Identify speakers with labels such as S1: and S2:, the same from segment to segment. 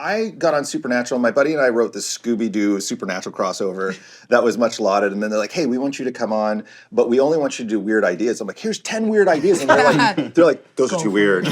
S1: I got on Supernatural. My buddy and I wrote this Scooby-Doo Supernatural crossover that was much lauded. And then they're like, hey, we want you to come on, but we only want you to do weird ideas. I'm like, here's 10 weird ideas. And they're like, those are too weird.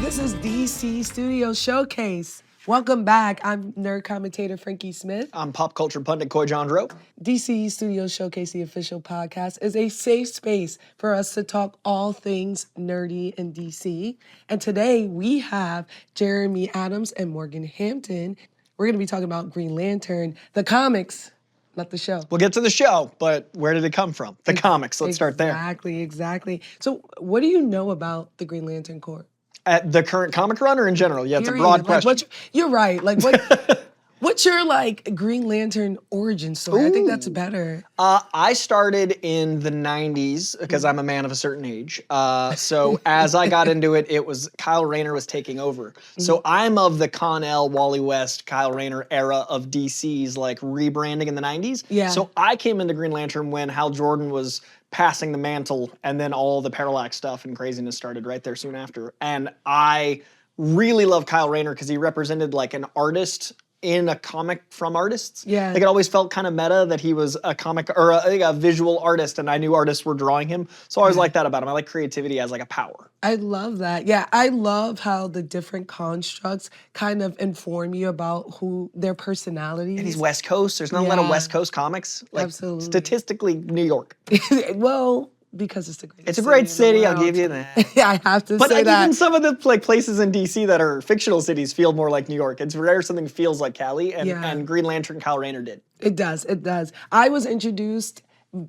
S2: This is DC Studio Showcase. Welcome back. I'm nerd commentator Frankey Smith.
S3: I'm pop culture pundit Jandreau.
S2: DC Studio Showcase, the official podcast, is a safe space for us to talk all things nerdy in DC. And today we have Jeremy Adams and Morgan Hampton. We're going to be talking about Green Lantern, the comics, not the show.
S3: We'll get to the show, but where did it come from? The comics. Let's start there.
S2: Exactly. So what do you know about the Green Lantern Corps?
S3: At the current comic run or in general? Yeah, it's a broad question.
S2: You're right. Like, what's your, Green Lantern origin story? Ooh. I think that's better.
S3: I started in the 90s because I'm a man of a certain age. So as I got into it, it was Kyle Rayner was taking over. So I'm of the Con-El, Wally West, Kyle Rayner era of DC's rebranding in the 90s.
S2: Yeah.
S3: So I came into Green Lantern when Hal Jordan was passing the mantle, and then all the parallax stuff and craziness started right there soon after. And I really love Kyle Rayner because he represented an artist in a comic from artists.
S2: Yeah.
S3: It always felt kind of meta that he was a comic or a visual artist, and I knew artists were drawing him. So I always like that about him. I like creativity as a power.
S2: I love that. Yeah, I love how the different constructs kind of inform you about who their personalities.
S3: And he's West Coast. There's not a lot of West Coast comics.
S2: Absolutely.
S3: Statistically, New York.
S2: Well, because it's the greatest
S3: It's a great city, I'll give you that.
S2: Yeah, I have to say that.
S3: But even some of the places in DC that are fictional cities feel more like New York. It's rare something feels like Cali, and Green Lantern Kyle Rayner did.
S2: It does. I was introduced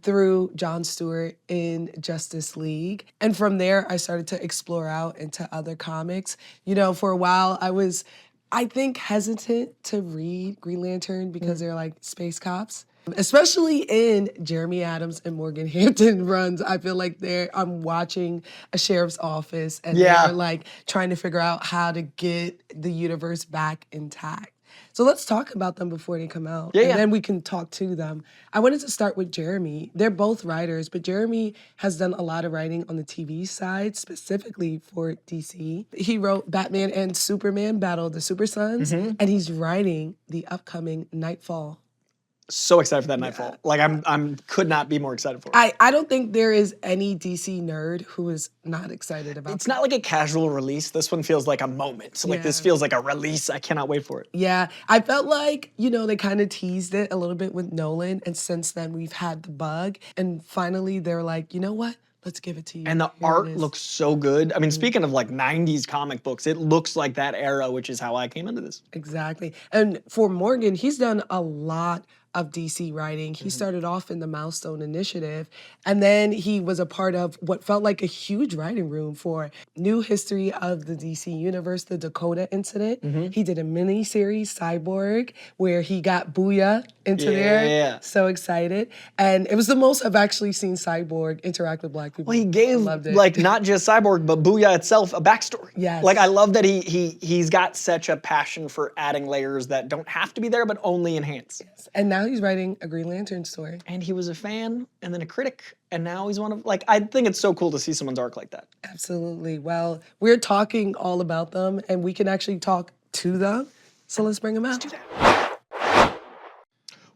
S2: through John Stewart in Justice League. And from there, I started to explore out into other comics. You know, for a while, I think, hesitant to read Green Lantern because they're like space cops. Especially in Jeremy Adams and Morgan Hampton runs, I feel like I'm watching a sheriff's office and they're trying to figure out how to get the universe back intact. So let's talk about them before they come out. And then we can talk to them. I wanted to start with Jeremy. They're both writers, but Jeremy has done a lot of writing on the TV side, specifically for DC. He wrote Batman and Superman Battle of the Super Sons, and he's writing the upcoming Knightfall.
S3: So excited for that Knightfall. I'm could not be more excited for it.
S2: I don't think there is any DC nerd who is not excited about it.
S3: It's not like a casual release. This one feels like a moment. This feels like a release. I cannot wait for it.
S2: Yeah. I felt like, they kind of teased it a little bit with Nolan, and since then we've had the bug, and finally they're like, you know what? Let's give it to you.
S3: And the art looks so good. I mean, speaking of 90s comic books, it looks like that era, which is how I came into this.
S2: Exactly. And for Morgan, he's done a lot of DC writing. He started off in the Milestone Initiative, and then he was a part of what felt like a huge writing room for New History of the DC Universe, the Dakota Incident. He did a mini-series, Cyborg, where he got Booyah into there.
S3: Yeah.
S2: So excited. And it was the most I've actually seen Cyborg interact with Black people.
S3: Well, he gave, not just Cyborg, but Booyah itself a backstory.
S2: Yes.
S3: I love that he's got such a passion for adding layers that don't have to be there, but only enhance.
S2: Yes. And now he's writing a Green Lantern story.
S3: And he was a fan, and then a critic, and now he's one of, I think it's so cool to see someone's arc like that.
S2: Absolutely. Well, we're talking all about them, and we can actually talk to them. So let's bring them out.
S3: Let's do that.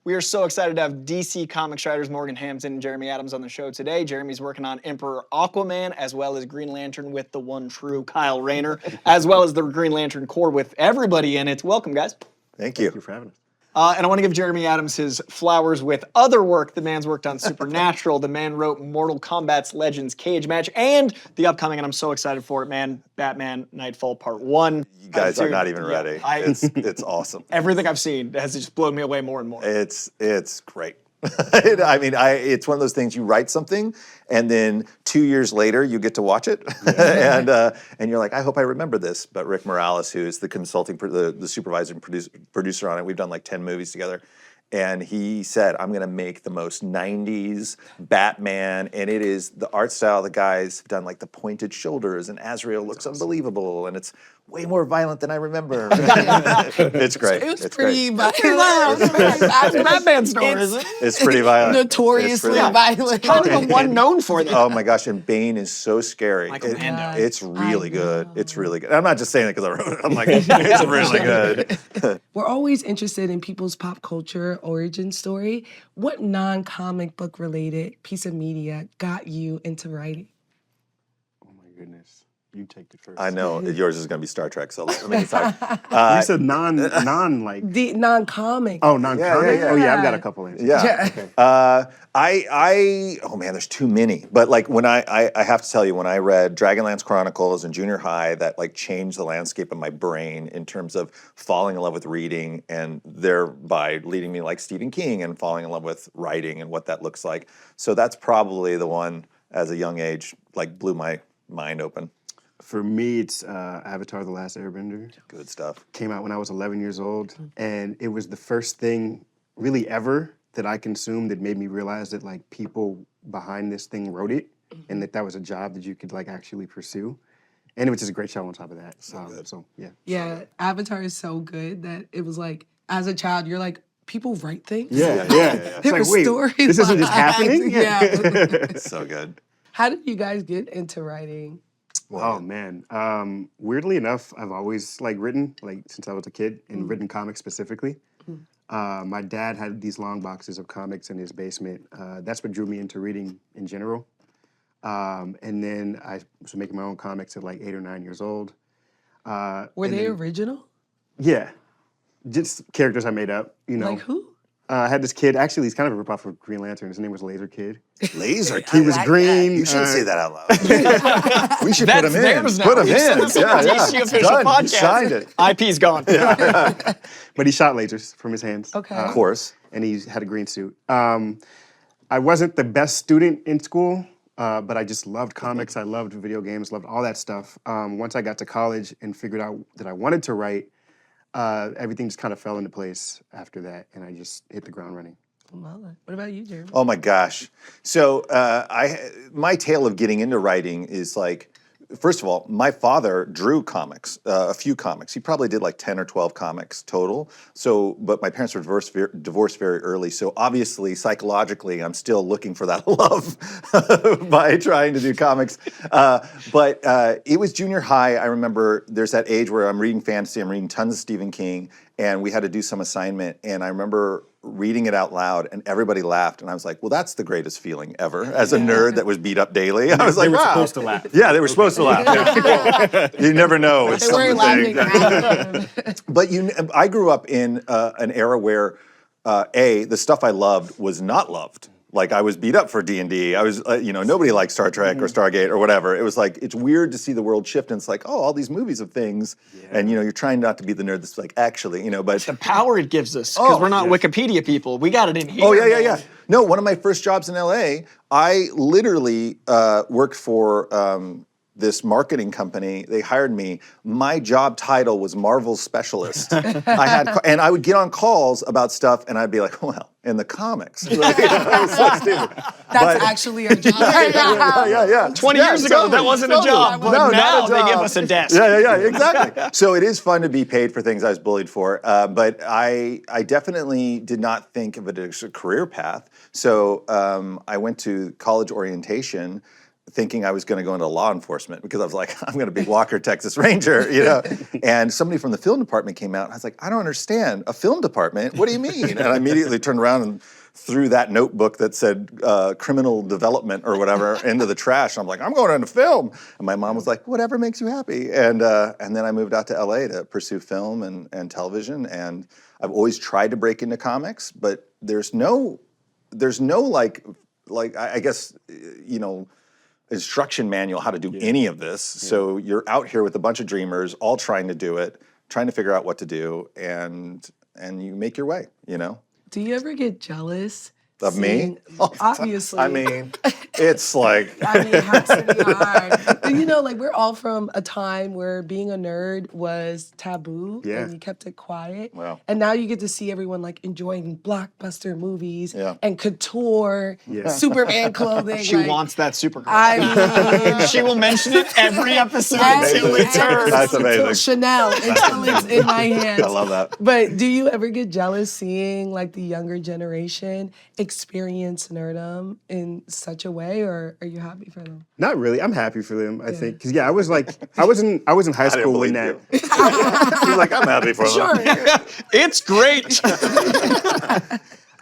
S3: We are so excited to have DC Comics writers Morgan Hampton and Jeremy Adams on the show today. Jeremy's working on Emperor Aquaman, as well as Green Lantern with the one true Kyle Rayner, as well as the Green Lantern Corps with everybody in it. Welcome, guys.
S1: Thank you.
S4: Thank you for having us.
S3: And I want to give Jeremy Adams his flowers with other work. The man's worked on Supernatural. The man wrote Mortal Kombat's Legends Cage Match and the upcoming, and I'm so excited for it, man, Batman Knightfall Part 1.
S1: You guys are not even ready. It's awesome.
S3: Everything I've seen has just blown me away more and more.
S1: It's great. It's one of those things, you write something and then 2 years later you get to watch it and you're like, I hope I remember this. But Rick Morales, who's the consulting, the supervisor and producer on it, we've done 10 movies together. And he said, I'm going to make the most 90s Batman. And it is the art style. The guy's done the pointed shoulders and Azrael looks unbelievable. And it's way more violent than I remember. It's great.
S2: It was
S1: It's
S2: pretty
S1: great.
S2: violent.
S3: That's a Batman store, isn't it?
S1: It's pretty violent.
S2: Notoriously
S1: It's really-
S2: violent.
S3: Kind of the one known for that.
S1: Oh my gosh, and Bane is so scary.
S3: Michael Mando.
S1: It's really
S2: I
S1: good.
S2: know.
S1: It's really good. I'm not just saying it because I wrote it. I'm like, it's really good.
S2: We're always interested in people's pop culture origin story. What non-comic book related piece of media got you into writing?
S4: Oh my goodness. You take it first.
S1: I know yours is going to be Star Trek. So let me start.
S4: You said non like.
S2: The non-comic.
S4: Oh, non-comic.
S1: yeah.
S4: Oh yeah, I've got a couple answers.
S1: Yeah.
S4: Okay.
S1: Oh man, there's too many. But like when I have to tell you, when I read Dragonlance Chronicles in junior high, that like changed the landscape of my brain in terms of falling in love with reading and thereby leading me like Stephen King and falling in love with writing and what that looks like. So that's probably the one as a young age, like blew my mind open.
S4: For me, it's Avatar: The Last Airbender.
S1: Good stuff.
S4: Came out when I was 11 years old, and it was the first thing really ever that I consumed that made me realize that like people behind this thing wrote it, and that was a job that you could like actually pursue. And it was just a great show on top of that. So yeah.
S2: Yeah, Avatar is so good that it was like, as a child, you're like, people write things?
S4: Yeah. It's
S2: There
S4: like,
S2: were
S4: wait,
S2: stories
S4: this isn't just
S2: behind-
S4: happening?
S2: Yeah.
S1: It's so good.
S2: How did you guys get into writing?
S4: Oh man. Weirdly enough, I've always like written, like since I was a kid, and written comics specifically. My dad had these long boxes of comics in his basement. That's what drew me into reading in general. And then I was making my own comics at like 8 or 9 years old.
S2: Were
S4: and
S2: they
S4: then-
S2: original?
S4: Yeah, just characters I made up. You know,
S2: Like who?
S4: I had this kid. Actually, he's kind of a ripoff of Green Lantern. His name was Laser Kid.
S1: Laser.
S4: He was green.
S1: You shouldn't say that out loud. We should put
S3: That's
S1: him in.
S3: theirs now.
S1: Put him
S3: You said
S1: in.
S3: this on the DC official
S1: Done.
S3: podcast.
S1: You signed it.
S3: IP's gone.
S4: But he shot lasers from his hands.
S2: Okay.
S1: Of course.
S4: And he had a green suit. I wasn't the best student in school, but I just loved comics. I loved video games, loved all that stuff. Once I got to college and figured out that I wanted to write, everything just kind of fell into place after that, and I just hit the ground running.
S2: What about you, Jeremy?
S1: Oh my gosh. So my tale of getting into writing is like, first of all, my father drew comics, a few comics. He probably did like 10 or 12 comics total. So, but my parents were divorced very early. So obviously, psychologically, I'm still looking for that love by trying to do comics. But it was junior high. I remember there's that age where I'm reading fantasy, I'm reading tons of Stephen King, and we had to do some assignment. And I remember reading it out loud, and everybody laughed, and I was like, well, that's the greatest feeling ever. As a nerd that was beat up daily, I was like,
S4: They were
S1: wow.
S4: supposed to laugh.
S1: Yeah, they were supposed to laugh. Yeah. You never know. It's
S2: They weren't
S1: something.
S2: laughing around.
S1: But I grew up in an era where, the stuff I loved was not loved. Like I was beat up for D&D. I was, nobody liked Star Trek or Stargate or whatever. It was like, it's weird to see the world shift, and it's like, oh, all these movies of things, and you're trying not to be the nerd that's like, actually, but.
S3: The power it gives us, because we're not Wikipedia people. We got it in here.
S1: Oh, yeah.
S3: man.
S1: No, one of my first jobs in LA, I literally worked for this marketing company. They hired me. My job title was Marvel Specialist. And I would get on calls about stuff, and I'd be like, well, in the comics. It was so stupid.
S2: That's actually a job.
S1: Yeah.
S3: 20 years ago, that wasn't a job, but
S1: No,
S3: now
S1: not a
S3: they
S1: job.
S3: give us a desk.
S1: Yeah, exactly. So it is fun to be paid for things I was bullied for, but I definitely did not think of it as a career path. So I went to college orientation thinking I was going to go into law enforcement because I was like, I'm going to be Walker, Texas Ranger, And somebody from the film department came out, and I was like, I don't understand. A film department? What do you mean? And I immediately turned around and threw that notebook that said criminal development or whatever into the trash. I'm like, I'm going into film. And my mom was like, whatever makes you happy. And then I moved out to LA to pursue film and television. And I've always tried to break into comics, but there's no like I guess, instruction manual how to do any of this. So you're out here with a bunch of dreamers all trying to do it, trying to figure out what to do, and you make your way,
S2: Do you ever get jealous?
S1: Of me?
S2: Obviously.
S1: I mean, It's like
S2: I mean, it has to be hard. But you know, like we're all from a time where being a nerd was taboo
S4: Yeah.
S2: and you kept it quiet.
S1: Wow.
S2: And now you get to see everyone like enjoying blockbuster movies
S1: Yeah.
S2: and couture,
S4: Yeah.
S2: Superman clothing.
S3: She
S2: like,
S3: wants that Supergirl.
S2: I mean,
S3: She will mention it every episode until it's hers.
S1: That's
S2: until
S1: amazing.
S2: Chanel until it's in my hands.
S1: I love that.
S2: But do you ever get jealous seeing like the younger generation experience nerdom in such a way, or are you happy for them?
S4: Not really. I'm happy for them. I think because I was like, I was in high
S1: I didn't
S4: school when
S1: believe
S4: that.
S1: you. He's like, I'm happy for
S2: Sure.
S1: them.
S3: It's great.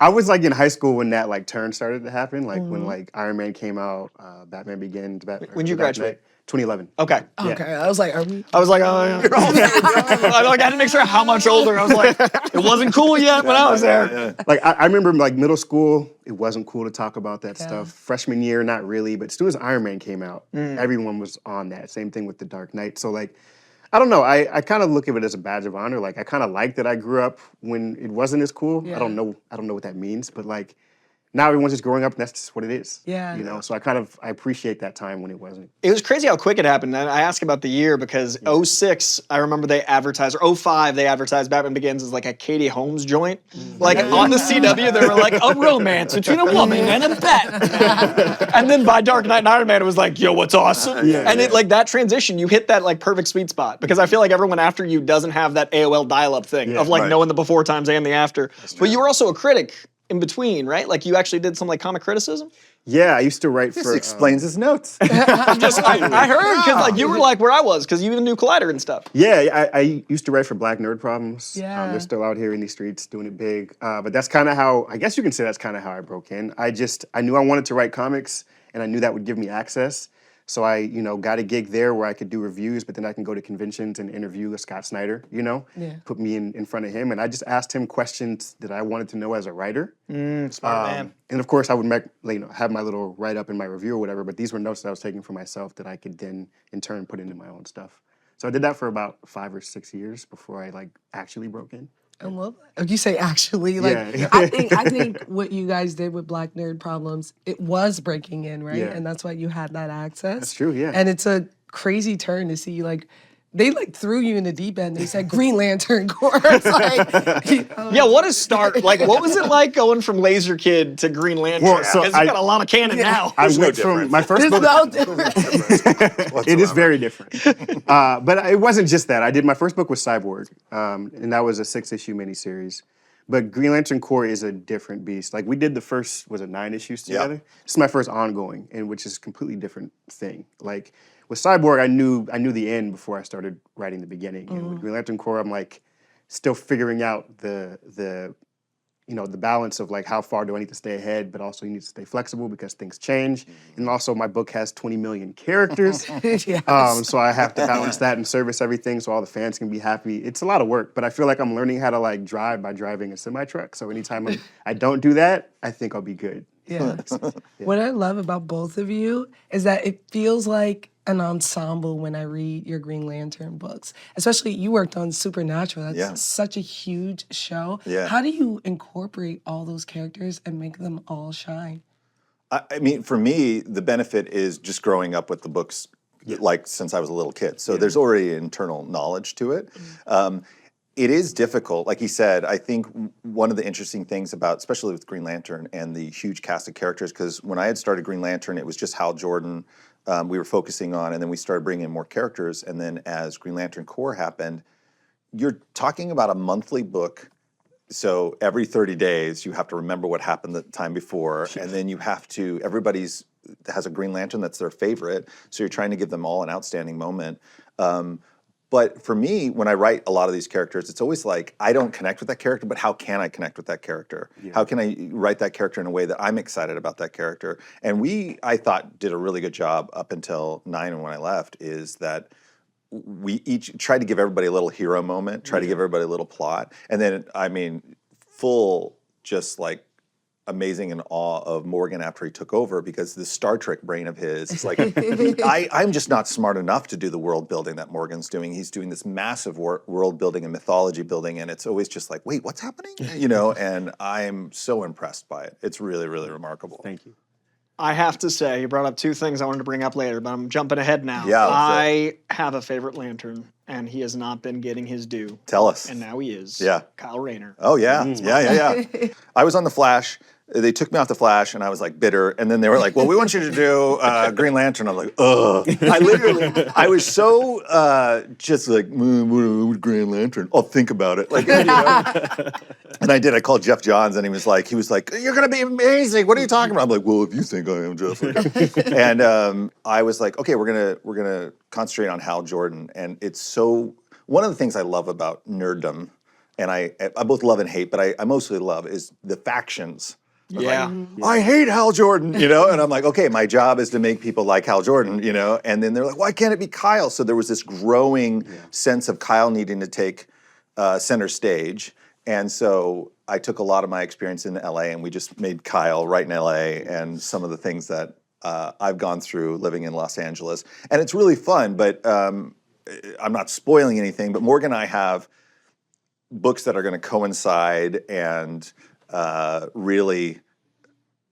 S4: I was like in high school when that like turn started to happen, like when like Iron Man came out, Batman Begins.
S3: When'd you graduate?
S4: 2011.
S3: Okay.
S2: Okay, I was like, are we?
S3: I was like, oh, yeah. I had to make sure how much older. I was like, it wasn't cool yet when I was there.
S1: Yeah.
S4: Like I remember like middle school, it wasn't cool to talk about that
S2: Yeah.
S4: stuff. Freshman year, not really, but as soon as Iron Man came out, everyone was on that. Same thing with The Dark Knight. So like, I don't know. I kind of look at it as a badge of honor. Like I kind of like that I grew up when it wasn't as cool.
S2: Yeah.
S4: I don't know what that means, but like now everyone's just growing up and that's just what it is.
S2: Yeah.
S4: You know, so I appreciate that time when it wasn't.
S3: It was crazy how quick it happened. And I asked about the year because 06, I remember they advertised, or 05, they advertised Batman Begins as like a Katie Holmes joint. Like on the CW, they were like, a romance between a woman and a bat. And then by Dark Knight and Iron Man, it was like, yo, what's awesome?
S4: Yeah,
S3: and it like that transition, you hit that like perfect sweet spot. Because I feel like everyone after you doesn't have that AOL dial-up thing of like
S1: right.
S3: knowing the before times and the after. But you were also a critic in between, right? Like you actually did some like comic criticism?
S4: Yeah, I used to write
S1: This
S4: for
S1: explains his notes.
S3: I heard because like you were like where I was because you even knew Collider and stuff.
S4: Yeah, I used to write for Black Nerd Problems.
S2: Yeah.
S4: They're still out here in these streets doing it big. But that's kind of how, I guess you can say that's kind of how I broke in. I knew I wanted to write comics and I knew that would give me access. So I, got a gig there where I could do reviews, but then I can go to conventions and interview Scott Snyder,
S2: Yeah.
S4: put me in front of him. And I just asked him questions that I wanted to know as a writer.
S3: Smart man.
S4: And of course, I would have my little write-up in my review or whatever, but these were notes that I was taking for myself that I could then, in turn, put into my own stuff. So I did that for about 5 or 6 years before I, actually broke in.
S2: And well, you say actually, like
S4: Yeah.
S2: I think what you guys did with Black Nerd Problems, it was breaking in, right?
S4: Yeah.
S2: And that's why you had that access.
S4: That's true, yeah.
S2: And it's a crazy turn to see they threw you in the deep end. They said Green Lantern Corps. It's like,
S3: Yeah, what is start like? What was it like going from Laser Kid to Green Lantern?
S4: Well, so
S3: Because you got a lot of canon now.
S4: I
S1: There's no
S4: went from
S1: difference.
S4: my first
S2: there's
S4: book.
S2: no difference.
S4: It is very different. But it wasn't just that. My first book was Cyborg, and that was a 6-issue miniseries. But Green Lantern Corps is a different beast. Like we did the first, 9 issues together?
S1: Yeah.
S4: This is my first ongoing, and which is a completely different thing. Like with Cyborg, I knew the end before I started writing the beginning. And with Green Lantern Corps, I'm still figuring out the balance of how far do I need to stay ahead, but also you need to stay flexible because things change. And also my book has 20 million characters.
S2: Yes.
S4: So I have to balance that and service everything so all the fans can be happy. It's a lot of work, but I feel like I'm learning how to drive by driving a semi-truck. So anytime I don't do that, I think I'll be good.
S2: Yeah. What I love about both of you is that it feels like an ensemble when I read your Green Lantern books. Especially you worked on Supernatural. That's
S1: Yeah.
S2: such a huge show.
S1: Yeah.
S2: How do you incorporate all those characters and make them all shine?
S1: I mean, for me, the benefit is just growing up with the books, since I was a little kid. So there's already internal knowledge to it. It is difficult. Like he said, I think one of the interesting things about, especially with Green Lantern and the huge cast of characters, because when I had started Green Lantern, it was just Hal Jordan we were focusing on, and then we started bringing in more characters. And then as Green Lantern Corps happened, you're talking about a monthly book. So every 30 days, you have to remember what happened the time before, and then you have to, everybody's has a Green Lantern that's their favorite, so you're trying to give them all an outstanding moment. But for me, when I write a lot of these characters, it's always like, I don't connect with that character, but how can I connect with that character?
S4: Yeah.
S1: How can I write that character in a way that I'm excited about that character? And I thought, did a really good job up until 9 and when I left, is that we each tried to give everybody a little hero moment, try to give everybody a little plot. And then, full just amazing in awe of Morgan after he took over, because this Star Trek brain of his is I'm just not smart enough to do the world building that Morgan's doing. He's doing this massive world building and mythology building, and it's always just wait, what's happening? And I'm so impressed by it. It's really, really remarkable.
S4: Thank you.
S3: I have to say, you brought up two things I wanted to bring up later, but I'm jumping ahead now.
S1: Yeah,
S3: I have a favorite Lantern, and he has not been getting his due.
S1: Tell us.
S3: And now he is.
S1: Yeah.
S3: Kyle Rayner.
S1: Oh, yeah. Yeah. I was on The Flash. They took me off The Flash, and I was like bitter. And then they were like, well, we want you to do Green Lantern. I'm like, ugh. I was so just like, Green Lantern. I'll think about it. Like, you know? And I did. I called Jeff Johns, and he was like, you're going to be amazing. What are you talking about? I'm like, well, if you think I am, Jeff. And I was like, okay, we're gonna concentrate on Hal Jordan. And it's so, one of the things I love about nerddom, and I both love and hate, but I mostly love, is the factions.
S3: Yeah.
S1: I hate Hal Jordan, you know? And I'm like, okay, my job is to make people like Hal Jordan, you know? And then they're like, why can't it be Kyle? So there was this growing sense of Kyle needing to take center stage. And so I took a lot of my experience in LA, and we just made Kyle right in LA, and some of the things that I've gone through living in Los Angeles. And it's really fun, but I'm not spoiling anything, but Morgan and I have books that are going to coincide and really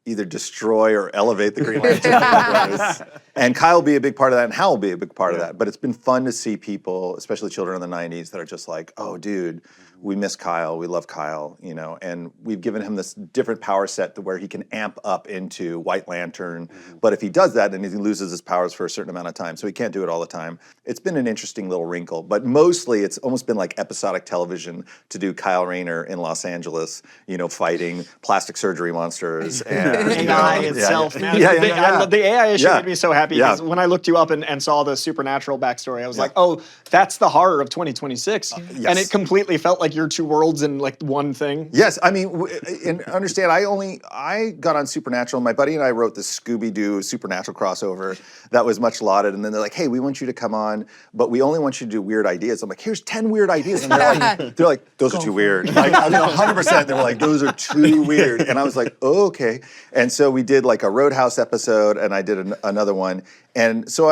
S1: either destroy or elevate the Green Lantern franchise. And Kyle will be a big part of that, and Hal will be a big part of that. But it's been fun to see people, especially children in the 90s, that are just like, oh, dude, we miss Kyle, we love Kyle, you know, and we've given him this different power set to where he can amp up into White Lantern. But if he does that, then he loses his powers for a certain amount of time, so he can't do it all the time. It's been an interesting little wrinkle, but mostly it's almost been like episodic television to do Kyle Rayner in Los Angeles, you know, fighting plastic surgery monsters. And,
S3: AI itself, man.
S1: Yeah.
S3: The AI issue
S1: Yeah.
S3: made me so happy because when I looked you up and saw the supernatural backstory, I was like, oh, that's the horror of 2026.
S1: Yes.
S3: And it completely felt like your two worlds in like one thing.
S1: Yes, I mean, and understand, I got on Supernatural. My buddy and I wrote this Scooby-Doo Supernatural crossover that was much lauded. And then they're like, hey, we want you to come on, but we only want you to do weird ideas. I'm like, here's 10 weird ideas. And they're like, those are too weird. Like, I mean, 100%. They were like, those are too weird. And I was like, oh, okay. And so we did like a Roadhouse episode, and I did another one. And so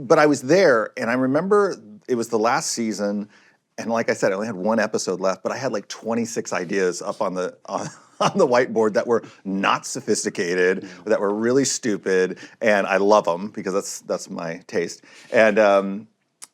S1: but I was there, and I remember it was the last season. And like I said, I only had one episode left, but I had like 26 ideas up on the whiteboard that were not sophisticated, that were really stupid, and I love them because that's my taste.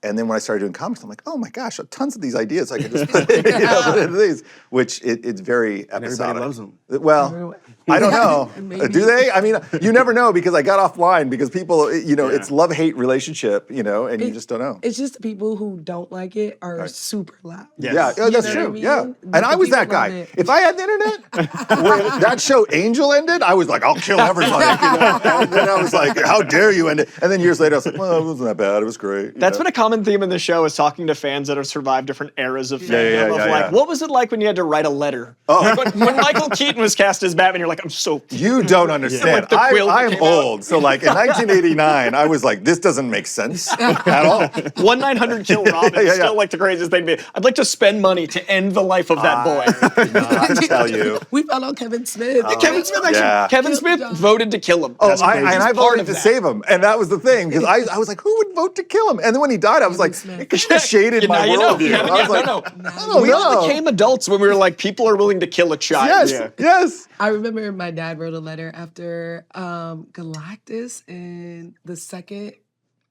S1: And then when I started doing comics, I'm like, oh my gosh, tons of these ideas I could just put into these, which it's very episodic.
S4: Everybody loves them.
S1: Well, I don't know. Do they? I mean, you never know, because I got offline because people, you know, it's love-hate relationship, you know, and you just don't know.
S2: It's just the people who don't like it are super loud.
S1: Yeah,
S2: You
S1: that's
S2: know
S1: true.
S2: what I mean?
S1: Yeah,
S2: But
S1: and I
S2: the
S1: was that
S2: people love
S1: guy.
S2: it.
S1: If I had the internet, when that show Angel ended, I was like, I'll kill everybody. You know? And then I was like, how dare you end it? And then years later, I was like, well, it wasn't that bad. It was great.
S3: That's been a common theme in the show, is talking to fans that have survived different eras of fandom.
S1: yeah.
S3: What was it like when you had to write a letter?
S1: Oh.
S3: When Michael Keaton was cast as Batman, you're like, I'm so...
S1: You don't understand.
S3: Like the quill
S1: I'm
S3: came out.
S1: old. So like in 1989, I was like, this doesn't make sense at all.
S3: 1-900 Kill Robin is still like the craziest thing to me. I'd like to spend money to end the life of that boy.
S1: I did not tell you.
S2: We found out Kevin Smith.
S3: Kevin Smith actually,
S1: Yeah.
S3: Kevin Smith voted to kill him.
S1: Oh,
S3: That's crazy.
S1: and I
S3: He's part
S1: voted
S3: of
S1: to
S3: that.
S1: save him, and that was the thing, because I was like, who would vote to kill him? And then when he died, I was like,
S2: Smith.
S1: it kind of shaded my
S3: Now you know.
S1: worldview.
S3: Yeah,
S1: I was like,
S3: no.
S1: I don't
S3: We all
S1: know.
S3: became adults when we were like, people are willing to kill a child.
S1: Yes, yes.
S2: I remember my dad wrote a letter after Galactus in the second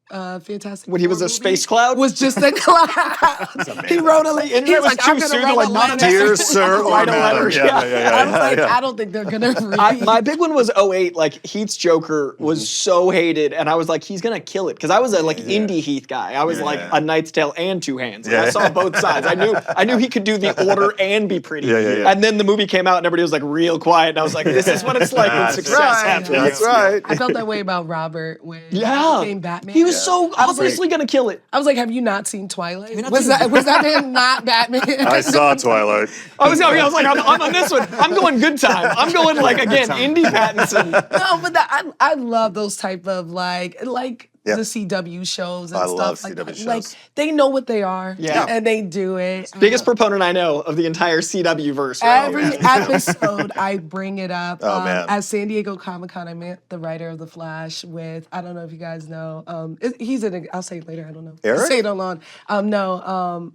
S2: Fantastic
S3: When he was
S2: Four
S3: a
S2: movie
S3: space cloud?
S2: was just a cloud. He wrote a letter.
S3: The internet
S2: He was
S3: was
S2: like,
S3: too
S2: I'm gonna
S3: soon to,
S2: write
S3: like,
S2: a
S3: not
S2: letter.
S1: Dear sir or
S3: Write a
S1: madam.
S3: letter,
S2: I was like, I don't think they're gonna read.
S3: My big one was 08. Like, Heath's Joker was so hated, and I was like, he's gonna kill it. Because I was a indie Heath guy. I was like a Knight's Tale and Two Hands. Like, I saw both sides. I knew he could do the order and be pretty.
S1: Yeah.
S3: And then the movie came out, and everybody was like real quiet, and I was like, this is what it's like when success happens.
S1: That's right.
S2: I felt that way about Robert when he
S3: Yeah.
S2: became Batman.
S3: He was so obviously gonna kill it.
S2: I was like, have you not seen Twilight? Was that man not Batman?
S1: I saw Twilight.
S3: I was like, I'm on this one. I'm going good time. I'm going like, again, indie Pattinson.
S2: No, but I love those type of like
S1: Yeah.
S2: the CW shows and
S1: I
S2: stuff
S1: love
S2: like
S1: CW
S2: that.
S1: shows.
S2: Like they know what they are,
S3: Yeah.
S2: and they do it.
S3: Biggest proponent I know of the entire CW verse. Right?
S2: Every episode, I bring it up.
S1: Oh, man.
S2: At San Diego Comic-Con, I met the writer of The Flash with, I don't know if you guys know, he's in it, I'll say it later, I don't know.
S1: Eric?
S2: I'll say it alone.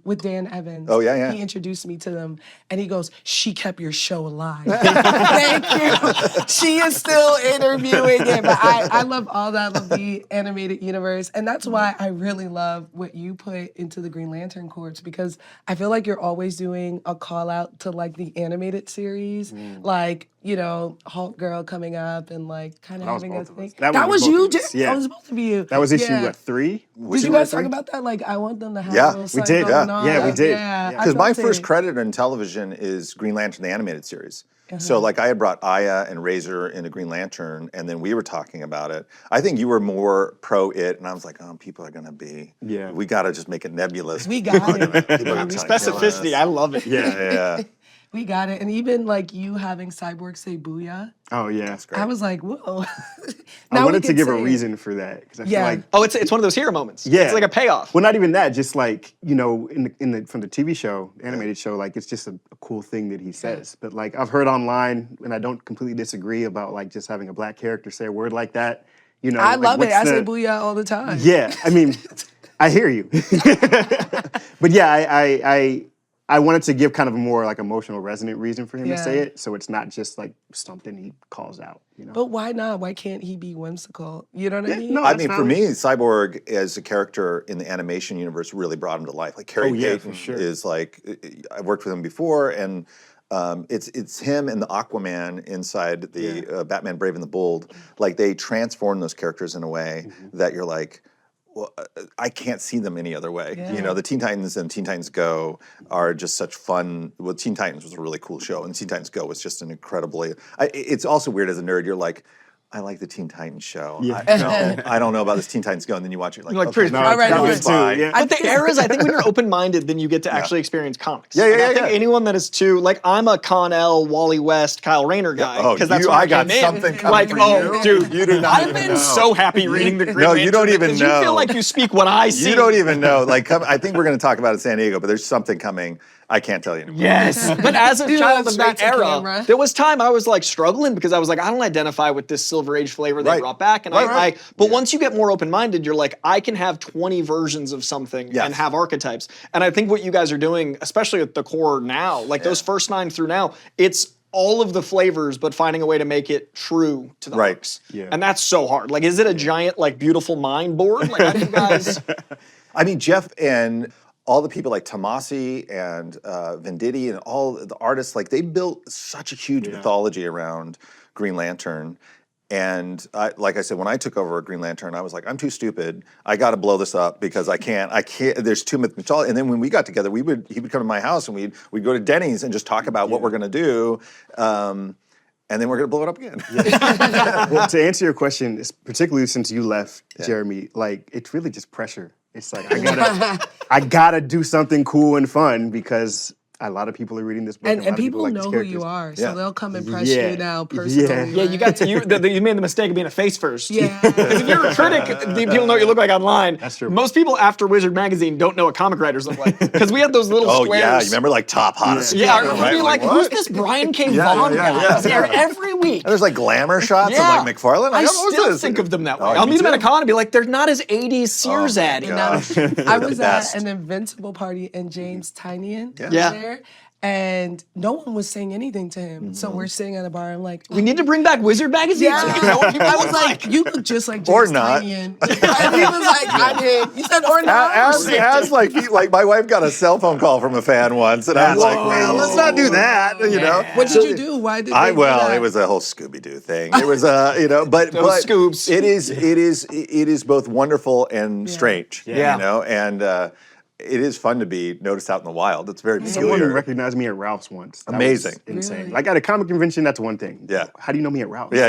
S2: With Dan Evans.
S1: Oh, yeah, yeah.
S2: He introduced me to them, and he goes, she kept your show alive. Thank you. She is still interviewing it, but I love all that. I love the animated universe, and that's why I really love what you put into the Green Lantern Corps, because I feel like you're always doing a call out to like the animated series, like, you know, Hulk Girl coming up and like kind of
S4: That was
S2: having a
S4: both of
S2: thing.
S4: us.
S2: That was you,
S4: both of us.
S2: Jerry?
S4: Yeah.
S2: That was both of you.
S4: That was issue
S2: Yeah.
S4: what, 3?
S2: Did you guys talk about that? Like, I want them to have
S1: Yeah,
S2: a little
S1: we
S2: something
S4: did,
S2: going
S1: yeah.
S2: on.
S4: Yeah, we did.
S2: Yeah,
S4: Yeah.
S2: I
S1: Because my
S2: felt
S1: first
S2: it.
S1: credit in television is Green Lantern, the animated series. So like I had brought Aya and Razor into Green Lantern, and then we were talking about it. I think you were more pro it, and I was like, oh, people are gonna be.
S4: Yeah.
S1: We gotta just make it nebulous.
S2: We got it.
S1: People are gonna try to kill
S3: Specificity,
S1: us.
S3: I love it.
S1: Yeah.
S2: We got it. And even like you having Cyborg say Booyah,
S4: Oh yeah.
S2: I was like, whoa.
S4: I
S2: Now we
S4: wanted to
S2: can
S4: give a
S2: say it.
S4: reason for that because I feel
S2: Yeah.
S4: like
S3: Oh, it's one of those hero moments.
S4: yeah,
S3: It's like a payoff.
S4: Well, not even that. Just like you know, from the TV show, animated show, like it's just a cool thing that he says. But like I've heard online, and I don't completely disagree about like just having a black character say a word like that. You know,
S2: I
S4: like,
S2: love it.
S4: what's
S2: I say
S4: the-
S2: Booyah all the time.
S4: Yeah, I mean, I hear you. But yeah, I wanted to give kind of a more like emotional, resonant reason for him to say
S2: Yeah.
S4: it, so it's not just like something he calls out. You know.
S2: But why not? Why can't he be whimsical? You know what I mean?
S4: no,
S1: I
S4: that's
S1: mean, for
S4: fine.
S1: me, Cyborg as a character in the animation universe really brought him to life. Like Carrie
S4: yeah,
S1: Payton
S4: for sure.
S1: is like, I worked with him before, and it's him and the Aquaman inside the Batman Brave and the Bold. Like they transform those characters in a way that you're like, well, I can't see them any other way.
S2: Yeah.
S1: You know, the Teen Titans and Teen Titans Go are just such fun. Well, Teen Titans was a really cool show, and Teen Titans Go was just an incredibly. It's also weird as a nerd. You're like, I like the Teen Titans show.
S4: Yeah.
S1: I don't know about this Teen Titans Go, and then you watch it like,
S3: You're like,
S1: okay,
S3: pretty-
S1: no,
S2: All right,
S1: that
S2: all
S1: was
S2: right.
S1: fine.
S4: Yeah.
S3: But the eras, I think when you're open-minded, then you get to actually experience comics.
S1: Yeah,
S3: Like,
S1: yeah,
S3: I think
S1: yeah.
S3: anyone that is too, like I'm a Con-El, Wally West, Kyle Rayner guy.
S1: Oh,
S3: because that's
S1: you-
S3: when
S1: I got
S3: came in.
S1: something coming
S3: Like,
S1: for
S3: oh,
S1: you.
S3: dude,
S1: You do not
S3: I've
S1: even
S3: been
S1: know.
S3: so happy reading the Green
S1: No, you
S3: Lantern
S1: don't even
S3: because you feel
S1: know.
S3: like you speak what I see.
S1: You don't even know. Like, I think we're going to talk about it in San Diego, but there's something coming. I can't tell you anymore.
S3: Yes, but as a
S2: You know,
S3: child of
S2: straight
S3: that
S2: to
S3: era,
S2: camera.
S3: there was time I was like struggling because I was like, I don't identify with this Silver Age flavor they
S1: Right.
S3: brought back, and
S1: Right.
S3: but once you get more open-minded, you're like, I can have 20 versions of something
S1: Yes.
S3: and have archetypes. And I think what you guys are doing, especially at the core now, like those first 9 through now, it's all of the flavors, but finding a way to make it true to the
S1: Right.
S3: arcs.
S4: Yeah.
S3: And that's so hard. Like, is it a giant, like, beautiful mind board? Like, how do you guys?
S1: I mean, Jeff and all the people like Tomasi and Venditti and all the artists, like they built such a huge mythology around Green Lantern. And like I said, when I took over Green Lantern, I was like, I'm too stupid. I got to blow this up because I can't. There's too much mythology. And then when we got together, he would come to my house and we'd go to Denny's and just talk about what we're gonna do. And then we're gonna blow it up again.
S4: Well, to answer your question, particularly since you left, Jeremy, like it's really just pressure. It's like I gotta do something cool and fun because a lot of people are reading this book.
S2: And,
S4: a lot
S2: and
S4: of
S2: people
S4: like
S2: know
S4: these
S2: who
S4: characters.
S2: you are, so
S1: Yeah.
S2: they'll come and press
S4: Yeah.
S2: you now personally.
S4: Yeah.
S3: Yeah, you got to you made the mistake of being a face first.
S2: Yeah.
S3: Because if you're a critic, people know what you look like online.
S4: That's true.
S3: Most people after Wizard Magazine don't know what comic writers look like because we had those little
S1: Oh
S3: squares.
S1: yeah, you remember like Top Hottest?
S3: Yeah,
S1: Right?
S3: we'd be like, who's
S1: what?
S3: this Brian K.
S1: Yeah,
S3: Vaughan
S1: yeah,
S3: guy?
S1: yeah,
S3: He's here
S1: yeah.
S3: every week.
S1: And there's like glamour shots
S3: Yeah.
S1: of like McFarlane.
S3: I
S1: Like, what's
S3: still
S1: this?
S3: think of them that way.
S1: Oh,
S3: I'll
S1: me
S3: meet them at a
S1: too.
S3: con and be like, they're not as 80s Sears
S1: my
S3: ad.
S1: God.
S2: I
S1: the
S2: was
S1: best.
S2: at an Invincible party and James Tynion was
S3: Yeah.
S2: there, and no one was saying anything to him. So we're sitting at a bar. I'm like,
S3: We need to bring back Wizard Magazine so we can know what people
S2: I was
S3: look
S2: like, you look just like James
S1: Or not.
S2: Tynion. And he was like, I did. You said or not.
S1: As like my wife got a cell phone call from a fan once, and I was like, well, let's not do that, you know.
S2: What did you do? Why did they do that?
S1: It was a whole Scooby Doo thing. It was but
S3: Those Scoobs.
S1: it is both wonderful and strange,
S3: Yeah.
S1: you know, and it is fun to be noticed out in the wild. It's very
S4: Someone
S1: peculiar.
S4: recognized me at Ralph's once. That
S1: Amazing.
S4: was insane.
S2: Really?
S4: Like at a comic convention, that's one thing.
S1: Yeah.
S4: How do you know me at Ralph's?
S1: Yeah.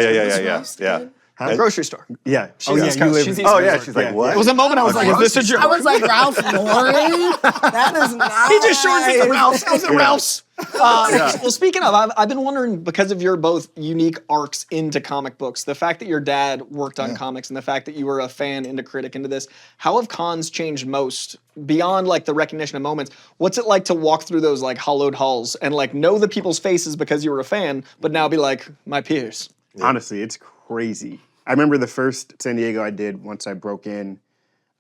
S2: Ralph's good?
S3: Grocery store.
S4: Yeah.
S3: She's East
S4: you
S3: Coast.
S4: live.
S3: She's East
S1: Oh
S3: Coast.
S1: yeah, she's like, what?
S3: It was a moment I was like, is this a joke?
S2: I was like, Ralph Lauren? That is nice.
S3: He just shorts it to Ralph's. I was at Ralph's. Well, speaking of, I've been wondering, because of your both unique arcs into comic books, the fact that your dad worked on comics and the fact that you were a fan and a critic into this, how have cons changed most beyond like the recognition of moments? What's it like to walk through those like hollowed halls and like know the people's faces because you were a fan, but now be like, my peers?
S4: Honestly, it's crazy. I remember the first San Diego I did once I broke in,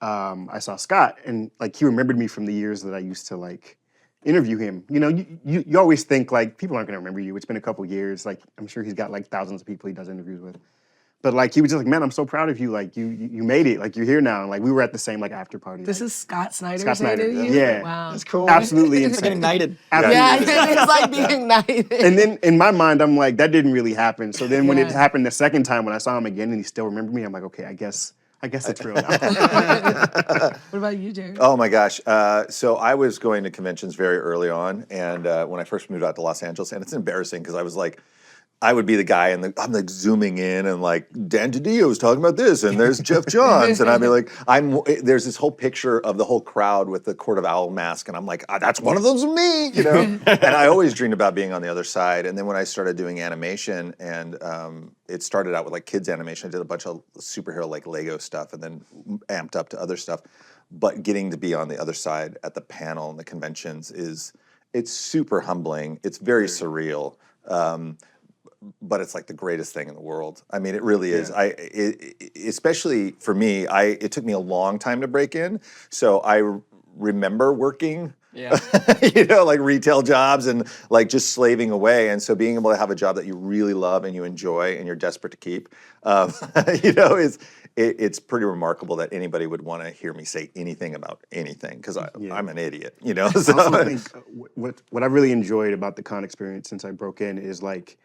S4: I saw Scott, and like he remembered me from the years that I used to like interview him. You know, you always think like people aren't gonna remember you. It's been a couple years. Like I'm sure he's got like thousands of people he does interviews with. But like he was just like, man, I'm so proud of you. Like you made it. Like you're here now. And like we were at the same like after party.
S2: This
S4: like,
S2: is Scott Snyder.
S4: Scott Snyder.
S2: saying to you?
S4: Yeah.
S2: Wow.
S3: That's cool.
S4: absolutely
S3: It's
S4: insane.
S3: getting knighted.
S2: Yeah,
S4: Absolutely.
S2: it's like being knighted.
S4: And then in my mind, I'm like, that didn't really happen. So then when it
S2: Yeah.
S4: happened the second time, when I saw him again and he still remembered me, I'm like, okay, I guess it's real now.
S2: What about you, Jerry?
S1: Oh my gosh. So I was going to conventions very early on, and when I first moved out to Los Angeles, and it's embarrassing because I was like, I would be the guy, and I'm like zooming in, and like Dan DiDio's talking about this, and there's Jeff Johns, and I'd be like, there's this whole picture of the whole crowd with the Court of Owl mask, and I'm like, that's one of those me, you know. And I always dreamed about being on the other side. And then when I started doing animation, and it started out with like kids animation, I did a bunch of superhero like Lego stuff, and then amped up to other stuff. But getting to be on the other side at the panel and the conventions it's super humbling. It's very surreal. But it's like the greatest thing in the world. I mean, it really is. Especially for me, it took me a long time to break in. So I remember working, you know, like retail jobs and like just slaving away. And so being able to have a job that you really love and you enjoy and you're desperate to keep, you know, it's pretty remarkable that anybody would want to hear me say anything about anything because I'm an idiot, you know. So.
S4: I also think what I really enjoyed about the con experience since I broke in is like,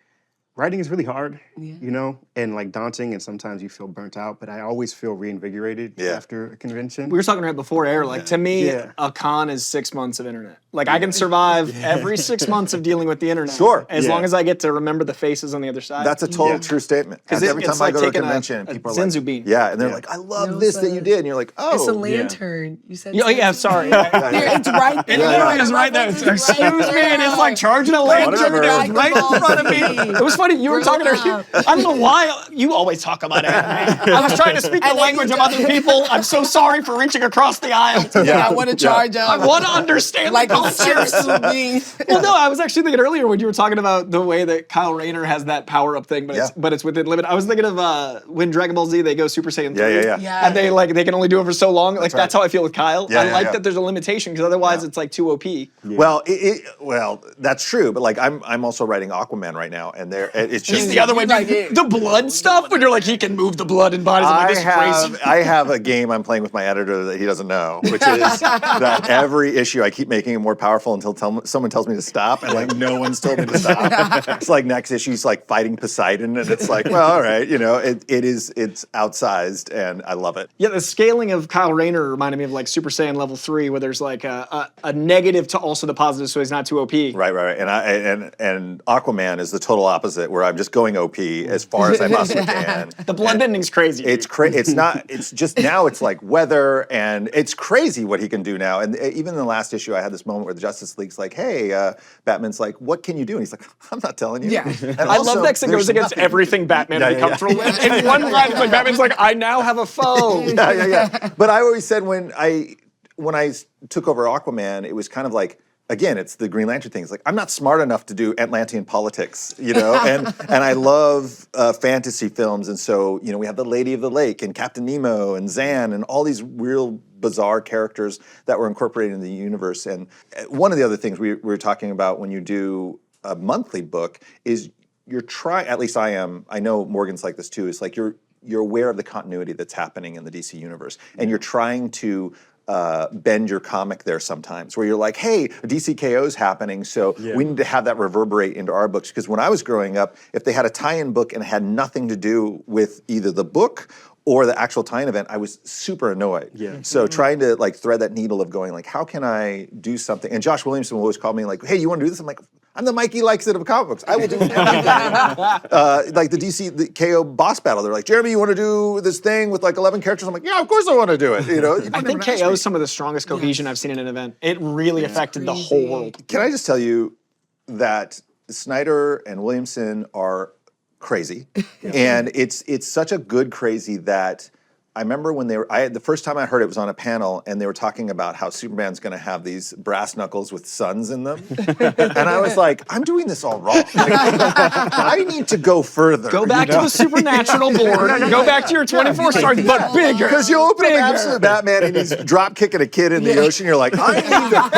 S4: writing is really hard, you know, and like daunting, and sometimes you feel burnt out, but I always feel reinvigorated after a convention.
S3: We were talking right before air, like to me, a con is 6 months of internet. Like I can survive every 6 months of dealing with the internet.
S1: Sure.
S3: As long as I get to remember the faces on the other side.
S1: That's a total true statement. Because every time I go to a convention, people are like,
S3: Zenzu bean.
S1: yeah, and they're like, I love this that you did. And you're like, oh.
S2: It's a lantern. You said
S3: Oh, yeah, sorry.
S2: It's right there.
S3: It literally is right there. Excuse me, and it's like charging a lantern
S1: Whatever.
S3: right in front of me. It was funny, you were talking to I don't know why you always talk about anime. I was trying to speak the language of other people. I'm so sorry for reaching across the aisle.
S2: I want to charge up.
S3: I want to understand
S2: like
S3: the
S2: a
S3: culture.
S2: being.
S3: Well, no, I was actually thinking earlier when you were talking about the way that Kyle Rayner has that power-up thing, but it's within limit. I was thinking of when Dragon Ball Z, they go Super Saiyan 3.
S1: Yeah.
S3: And they can only do it for so long. Like that's how I feel with Kyle. I like
S1: yeah.
S3: that there's a limitation because otherwise it's like too OP.
S1: Yeah. Well, that's true. But like, I'm also writing Aquaman right now, and it's just
S3: He's the other way. The blood stuff when you're like he can move the blood in bodies. I'm like, this is crazy.
S1: I have a game I'm playing with my editor that he doesn't know, which is that every issue I keep making it more powerful until someone tells me to stop, and like no one's told me to stop. It's like next issue he's like fighting Poseidon, and it's like, well, all right, you know, it's outsized, and I love it.
S3: Yeah, the scaling of Kyle Rayner reminded me of like Super Saiyan level 3, where there's like a negative to also the positive, so he's not too OP.
S1: Right. And Aquaman is the total opposite, where I'm just going OP as far as I possibly can.
S3: The bloodbending's crazy.
S1: It's It's not. It's just now. It's like weather, and it's crazy what he can do now. And even in the last issue, I had this moment where the Justice League's like, "Hey," Batman's like, "What can you do?" And he's like, "I'm not telling you."
S2: Yeah.
S1: And
S3: I
S1: also,
S3: love that 'cause it goes
S1: there's
S3: against
S1: nothing.
S3: everything Batman would be comfortable with. In one line, it's like Batman's like, I now have a foe.
S1: Yeah. But I always said when I took over Aquaman, it was kind of like, again, it's the Green Lantern thing. It's like, I'm not smart enough to do Atlantean politics, you know? and I love fantasy films. And so, you know, we have the Lady of the Lake and Captain Nemo and Zan and all these real bizarre characters that were incorporated in the universe. And one of the other things we were talking about when you do a monthly book is you're trying, at least I am, I know Morgan's like this too, it's like you're aware of the continuity that's happening in the DC universe. And you're trying to bend your comic there sometimes, where you're like, hey, DCKO's happening, so we need to have that reverberate into our books. Because when I was growing up, if they had a tie-in book and it had nothing to do with either the book or the actual tie-in event, I was super annoyed. So trying to like thread that needle of going like, how can I do something? And Josh Williamson will always call me like, hey, you want to do this? I'm like, I'm the Mikey likes it of comic books. I will do anything. Like the DC the KO boss battle. They're like, Jeremy, you want to do this thing with like 11 characters? I'm like, yeah, of course I want to do it. You know,
S3: I think KO is some of the strongest cohesion I've seen in an event. It really affected the whole world.
S1: Can I just tell you that Snyder and Williamson are crazy, and it's such a good crazy that I remember when the first time I heard it was on a panel, and they were talking about how Superman's going to have these brass knuckles with suns in them, and I was like, I'm doing this all wrong. Like, I need to go further.
S3: Go back to the supernatural board. Go back to your 24 stars, but bigger.
S1: Because you open up Absolute Batman and he's drop kicking a kid in the ocean. You're like, I need to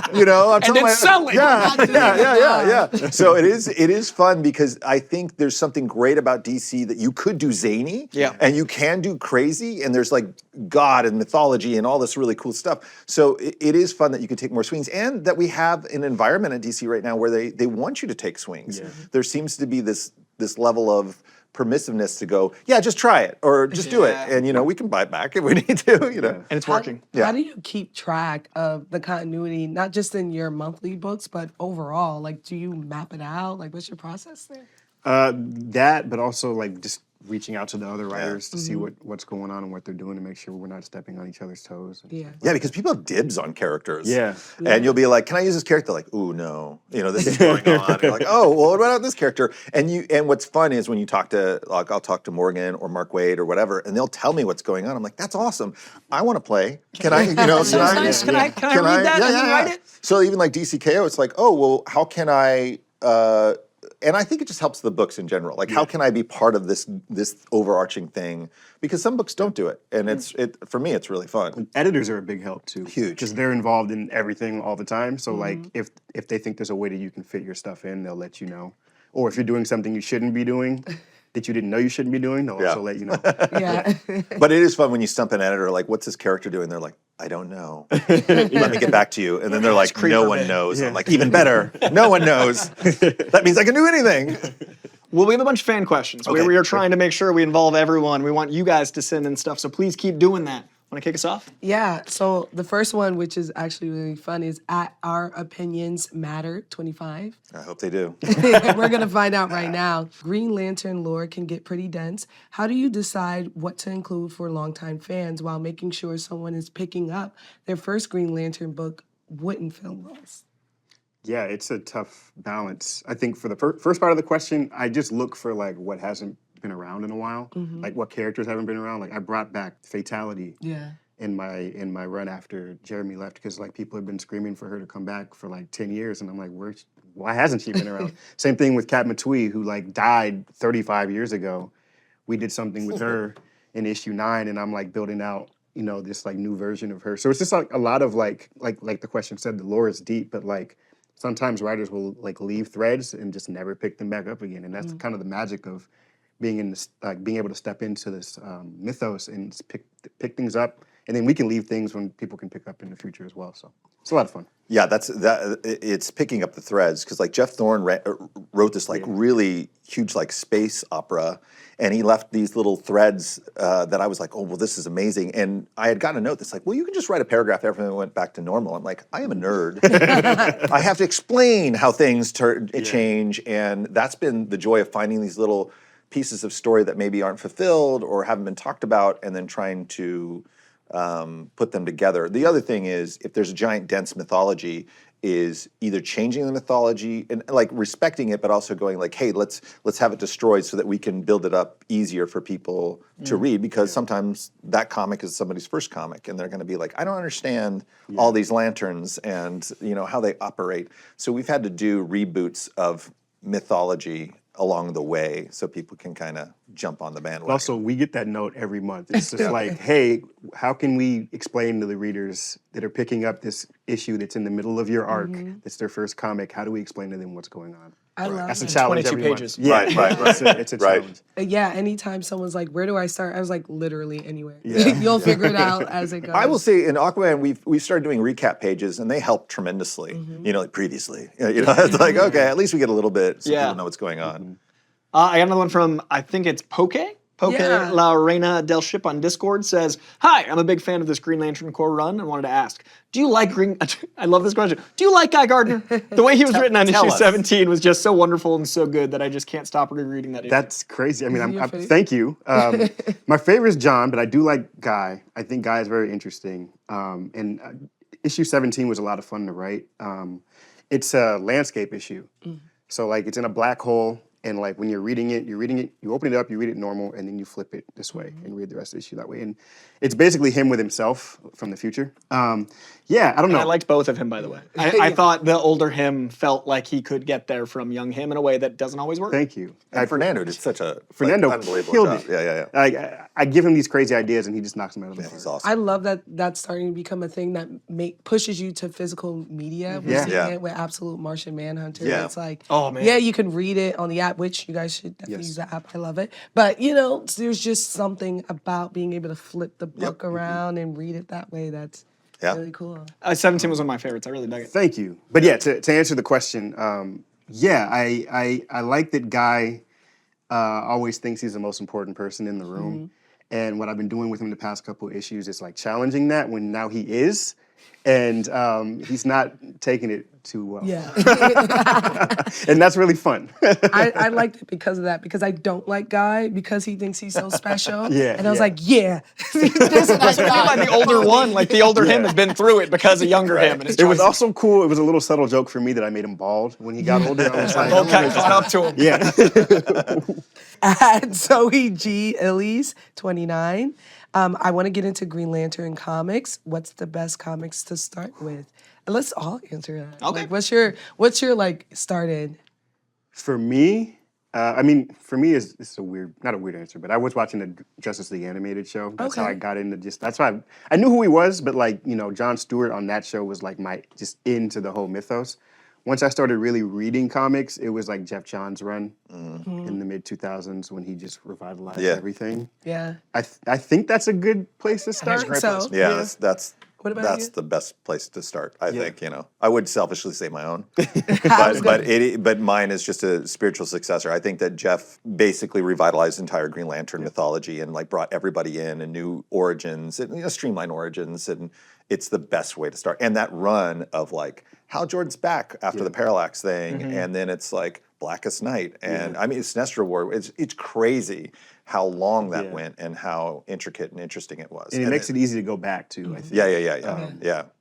S1: push. You know, I'm
S3: And it's selling.
S1: Yeah. So it is fun because I think there's something great about DC that you could do zany, and you can do crazy, and there's like God and mythology and all this really cool stuff. So it is fun that you can take more swings, and that we have an environment at DC right now where they want you to take swings. There seems to be this level of permissiveness to go, yeah, just try it or just do it, and you know we can buy it back if we need to. You know,
S3: and it's working.
S2: How do you keep track of the continuity, not just in your monthly books, but overall? Like, do you map it out? Like, what's your process there?
S4: That, but also like just reaching out to the other writers to see what's going on and what they're doing to make sure we're not stepping on each other's toes.
S1: Yeah, because people have dibs on characters.
S4: Yeah.
S1: And you'll be like, can I use this character? Like, ooh, no. You know, this is going on. You're like, oh, well, what about this character? And what's fun is when you talk to, like, I'll talk to Morgan or Mark Waid or whatever, and they'll tell me what's going on. I'm like, that's awesome. I want to play. Can I, you know,
S3: Can I read that and write it?
S1: So even like DCKO, it's like, oh, well, how can I, and I think it just helps the books in general. Like, how can I be part of this overarching thing? Because some books don't do it, and for me, it's really fun.
S4: Editors are a big help too.
S1: Huge,
S4: because they're involved in everything all the time. So like, if they think there's a way that you can fit your stuff in, they'll let you know. Or if you're doing something you shouldn't be doing, that you didn't know you shouldn't be doing, they'll also let you know.
S1: But it is fun when you stump an editor, like, what's this character doing? They're like, I don't know. Let me get back to you. And then they're like, no one knows. I'm like, even better. No one knows. That means I can do anything.
S3: Well, we have a bunch of fan questions.
S1: Okay.
S3: We are trying to make sure we involve everyone. We want you guys to send in stuff, so please keep doing that. Want to kick us off?
S2: Yeah, so the first one, which is actually really fun, is at Our Opinions Matter 25.
S1: I hope they do.
S2: We're going to find out right now. Green Lantern lore can get pretty dense. How do you decide what to include for longtime fans while making sure someone is picking up their first Green Lantern book wouldn't feel lost?
S4: Yeah, it's a tough balance. I think for the first part of the question, I just look for like what hasn't been around in a while, like what characters haven't been around. Like I brought back Fatality in my run after Jeremy left, because like people have been screaming for her to come back for like 10 years, and I'm like, why hasn't she been around? Same thing with Kat Matui, who like died 35 years ago. We did something with her in issue 9, and I'm like building out, you know, this like new version of her. So it's just like a lot of like the question said, the lore is deep, but like sometimes writers will like leave threads and just never pick them back up again, and that's kind of the magic of being in this, like being able to step into this mythos and pick things up, and then we can leave things when people can pick up in the future as well. So it's a lot of fun.
S1: Yeah, it's picking up the threads, because like Jeff Thorne wrote this like really huge like space opera, and he left these little threads that I was like, oh well, this is amazing. And I had gotten a note that's like, well, you can just write a paragraph, everything went back to normal. I'm like, I am a nerd. I have to explain how things change, and that's been the joy of finding these little pieces of story that maybe aren't fulfilled or haven't been talked about, and then trying to put them together. The other thing is, if there's a giant dense mythology, is either changing the mythology and like respecting it, but also going like, hey, let's have it destroyed so that we can build it up easier for people to read, because sometimes that comic is somebody's first comic, and they're going to be like, I don't understand all these lanterns and you know how they operate. So we've had to do reboots of mythology along the way so people can kind of jump on the bandwagon.
S4: Also, we get that note every month. It's just like, hey, how can we explain to the readers that are picking up this issue that's in the middle of your arc, that's their first comic, how do we explain to them what's going on?
S2: I love
S4: That's a
S2: that.
S4: challenge
S3: 22
S4: every
S3: pages.
S4: month. Yeah,
S1: Right.
S4: It's a challenge.
S2: Yeah, anytime someone's like, where do I start? I was like, literally anywhere. You'll figure it out as it goes.
S1: I will say in Aquaman, we've started doing recap pages, and they help tremendously. You know, like previously. You know, it's like, okay, at least we get a little bit so people know what's going on.
S3: I got another one from, I think it's Poke. Poke
S2: Yeah.
S3: La Reina del Ship on Discord says, "Hi, I'm a big fan of this Green Lantern Corps run and wanted to ask, do you like Green... I love this question. Do you like Guy Gardner? The way he was written on
S1: tell
S3: issue
S1: us.
S3: 17 was just so wonderful and so good that I just can't stop rereading that issue."
S4: That's crazy. I mean,
S2: your favorite?
S4: thank you. My favorite is John, but I do like Guy. I think Guy is very interesting. Issue 17 was a lot of fun to write. It's a landscape issue. So like it's in a black hole, and like when you're reading it, you open it up, you read it normal, and then you flip it this way and read the rest of the issue that way. And it's basically him with himself from the future. Yeah, I don't know.
S3: I liked both of him, by the way. I thought the older him felt like he could get there from young him in a way that doesn't always work.
S4: Thank you.
S1: And Fernando did such a
S4: Fernando
S1: unbelievable
S4: killed
S1: job.
S4: it.
S1: Yeah.
S4: I give him these crazy ideas, and he just knocks them out of the park.
S1: He's awesome.
S2: I love that that's starting to become a thing that pushes you to physical media. We're seeing
S1: Yeah.
S2: it with Absolute Martian Manhunter.
S1: Yeah.
S2: It's like,
S3: Oh, man.
S2: yeah, you can read it on the app, which you guys should definitely use the app. I love it. But, there's just something about being able to flip the book around and read it that way that's really cool.
S3: 17 was one of my favorites. I really dug it.
S4: Thank you. But yeah, to answer the question, I like that Guy always thinks he's the most important person in the room. And what I've been doing with him the past couple issues is like challenging that when now he is. And he's not taking it too well.
S2: Yeah.
S4: And that's really fun.
S2: I liked it because of that, because I don't like Guy because he thinks he's so special.
S4: Yeah,
S2: And I was
S4: yeah.
S2: like, yeah. This is
S3: Especially by the older one, like the older him has been through it because of younger him. And his
S4: It was
S3: choices.
S4: also cool. It was a little subtle joke for me that I made him bald when he got older. I was like,
S3: Okay, caught up to him.
S4: yeah.
S2: At Zoe G. Illies, 29. I want to get into Green Lantern comics. What's the best comics to start with? And let's all answer that.
S3: Okay.
S2: Like, what's your like started?
S4: For me, for me, it's a weird, not a weird answer, but I was watching the Justice League animated show. That's how
S2: Okay.
S4: I got into that's why I knew who he was, but like, Jon Stewart on that show was like just into the whole mythos. Once I started really reading comics, it was like Jeff Johns' run in the mid-2000s when he just revitalized everything.
S2: Yeah.
S4: I think that's a good place to start.
S2: great place.
S1: Yeah, that's
S2: What about
S1: that's
S2: you?
S1: the best place to start. I think I would selfishly say my own, but mine is just a spiritual successor. I think that Jeff basically revitalized entire Green Lantern mythology and like brought everybody in and new origins and streamlined origins, and it's the best way to start. And that run of like Hal Jordan's back after the Parallax thing, and then it's like Blackest Night, and I mean Sinestro War. It's crazy how long that went and how intricate and interesting it was.
S4: And it makes it easy to go back to, I think.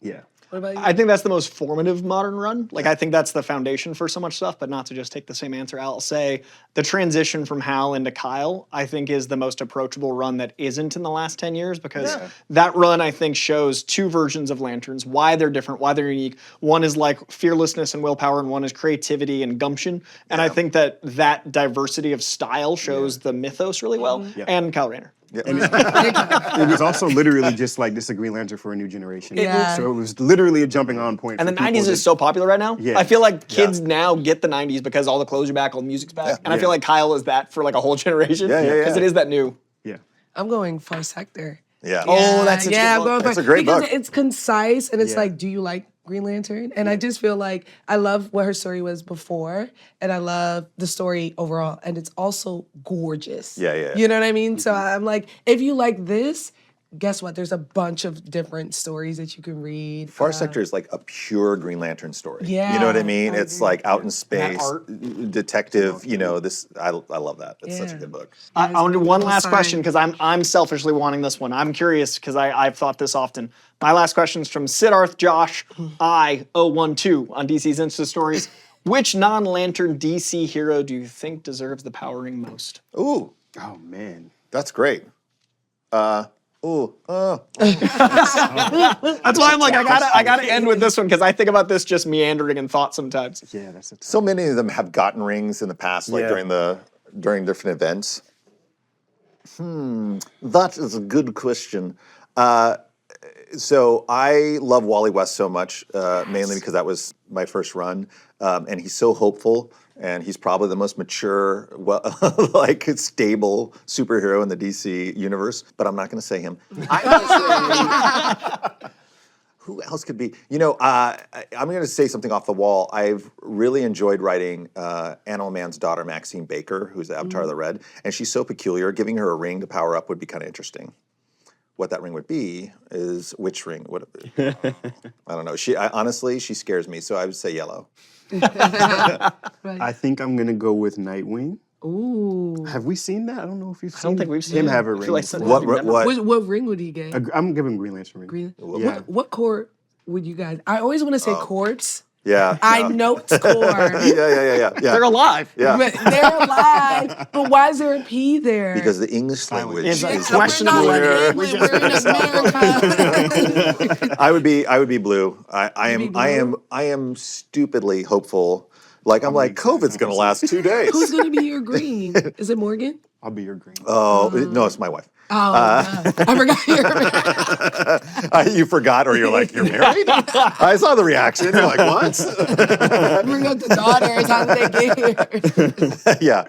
S1: Yeah.
S2: What about you?
S3: I think that's the most formative modern run. Like, I think that's the foundation for so much stuff, but not to just take the same answer. I'll say the transition from Hal into Kyle, I think, is the most approachable run that isn't in the last 10 years because that run, I think, shows two versions of Lanterns, why they're different, why they're unique. One is like fearlessness and willpower, and one is creativity and gumption. And I think that diversity of style shows the mythos really well, and Kyle Rayner.
S4: It was also literally just like, this is a Green Lantern for a new generation.
S2: Yeah.
S4: So it was literally a jumping on point.
S3: And
S4: for
S3: the
S4: people
S3: 90s
S4: that-
S3: is so popular right now.
S4: Yeah.
S3: I feel like kids now get the 90s because all the clothes are back, all the music's back. And I feel like Kyle is that for like a whole generation. Because it is that new.
S4: Yeah.
S2: I'm going Far Sector.
S1: Yeah.
S3: Oh, that's such a good
S2: I'm
S3: book.
S2: going
S1: That's
S2: for,
S1: a great
S2: because
S1: book.
S2: it's concise and it's
S4: Yeah.
S2: like, do you like Green Lantern? And I just feel like I love what her story was before, and I love the story overall, and it's also gorgeous.
S1: Yeah.
S2: You know what I mean? So I'm like, if you like this, guess what? There's a bunch of different stories that you can read.
S1: Far Sector is like a pure Green Lantern story.
S2: Yeah,
S1: You know what I mean?
S2: I
S1: It's
S2: agree.
S1: like out in space,
S3: art.
S1: detective, this, I love that. It's such a
S2: Yeah.
S1: good book.
S3: I want to do one
S2: Well
S3: last
S2: signed.
S3: question because I'm selfishly wanting this one. I'm curious because I've thought this often. My last question is from Siddharth Josh I012 on DC's Insta Stories. Which non-Lantern DC hero do you think deserves the power ring most?
S1: Ooh,
S4: Oh, man.
S1: that's great.
S3: That's why I'm like, I gotta end with this one because I think about this just meandering in thought sometimes.
S4: Yeah, that's a
S1: So many of them have gotten rings in the past, like
S4: Yeah.
S1: during different events. That is a good question. So I love Wally West so much, mainly because that was my first run, and he's so hopeful, and he's probably the most mature, stable superhero in the DC universe. But I'm not going to say him. I'm gonna say, Who else could be? I'm going to say something off the wall. I've really enjoyed writing Animal Man's daughter, Maxine Baker, who's the Avatar of the Red, and she's so peculiar. Giving her a ring to power up would be kind of interesting. What that ring would be is which ring? What? I don't know. Honestly, she scares me, so I would say yellow.
S4: I think I'm gonna go with Nightwing.
S2: Ooh.
S4: Have we seen that? I don't know if we've seen.
S3: I don't think we've seen
S4: him
S3: it.
S4: have a
S3: I
S4: ring.
S3: feel like
S4: before.
S3: something-
S2: What ring would he get?
S4: I'm giving Green Lantern ring.
S2: Green.
S4: Yeah.
S2: What core would you guys? I always want to say quartz.
S1: Yeah.
S2: I
S1: yeah.
S2: note core.
S1: Yeah.
S3: They're alive.
S1: Yeah.
S2: But they're alive. But why is there a P there?
S1: Because the English language
S3: It's
S1: is
S3: questionable.
S2: We're not in England, we're in America.
S1: I would be blue. I
S2: be
S1: am stupidly hopeful. Like I'm like COVID's gonna last 2 days.
S2: Who's going to be your green? Is it Morgan?
S4: I'll be your green.
S1: Oh no, it's my wife.
S2: Oh, no. I forgot you're
S1: You forgot, or you're like you're married. I saw the reaction. You're like what?
S2: Bring up the daughters. How did they get here?
S1: Yeah.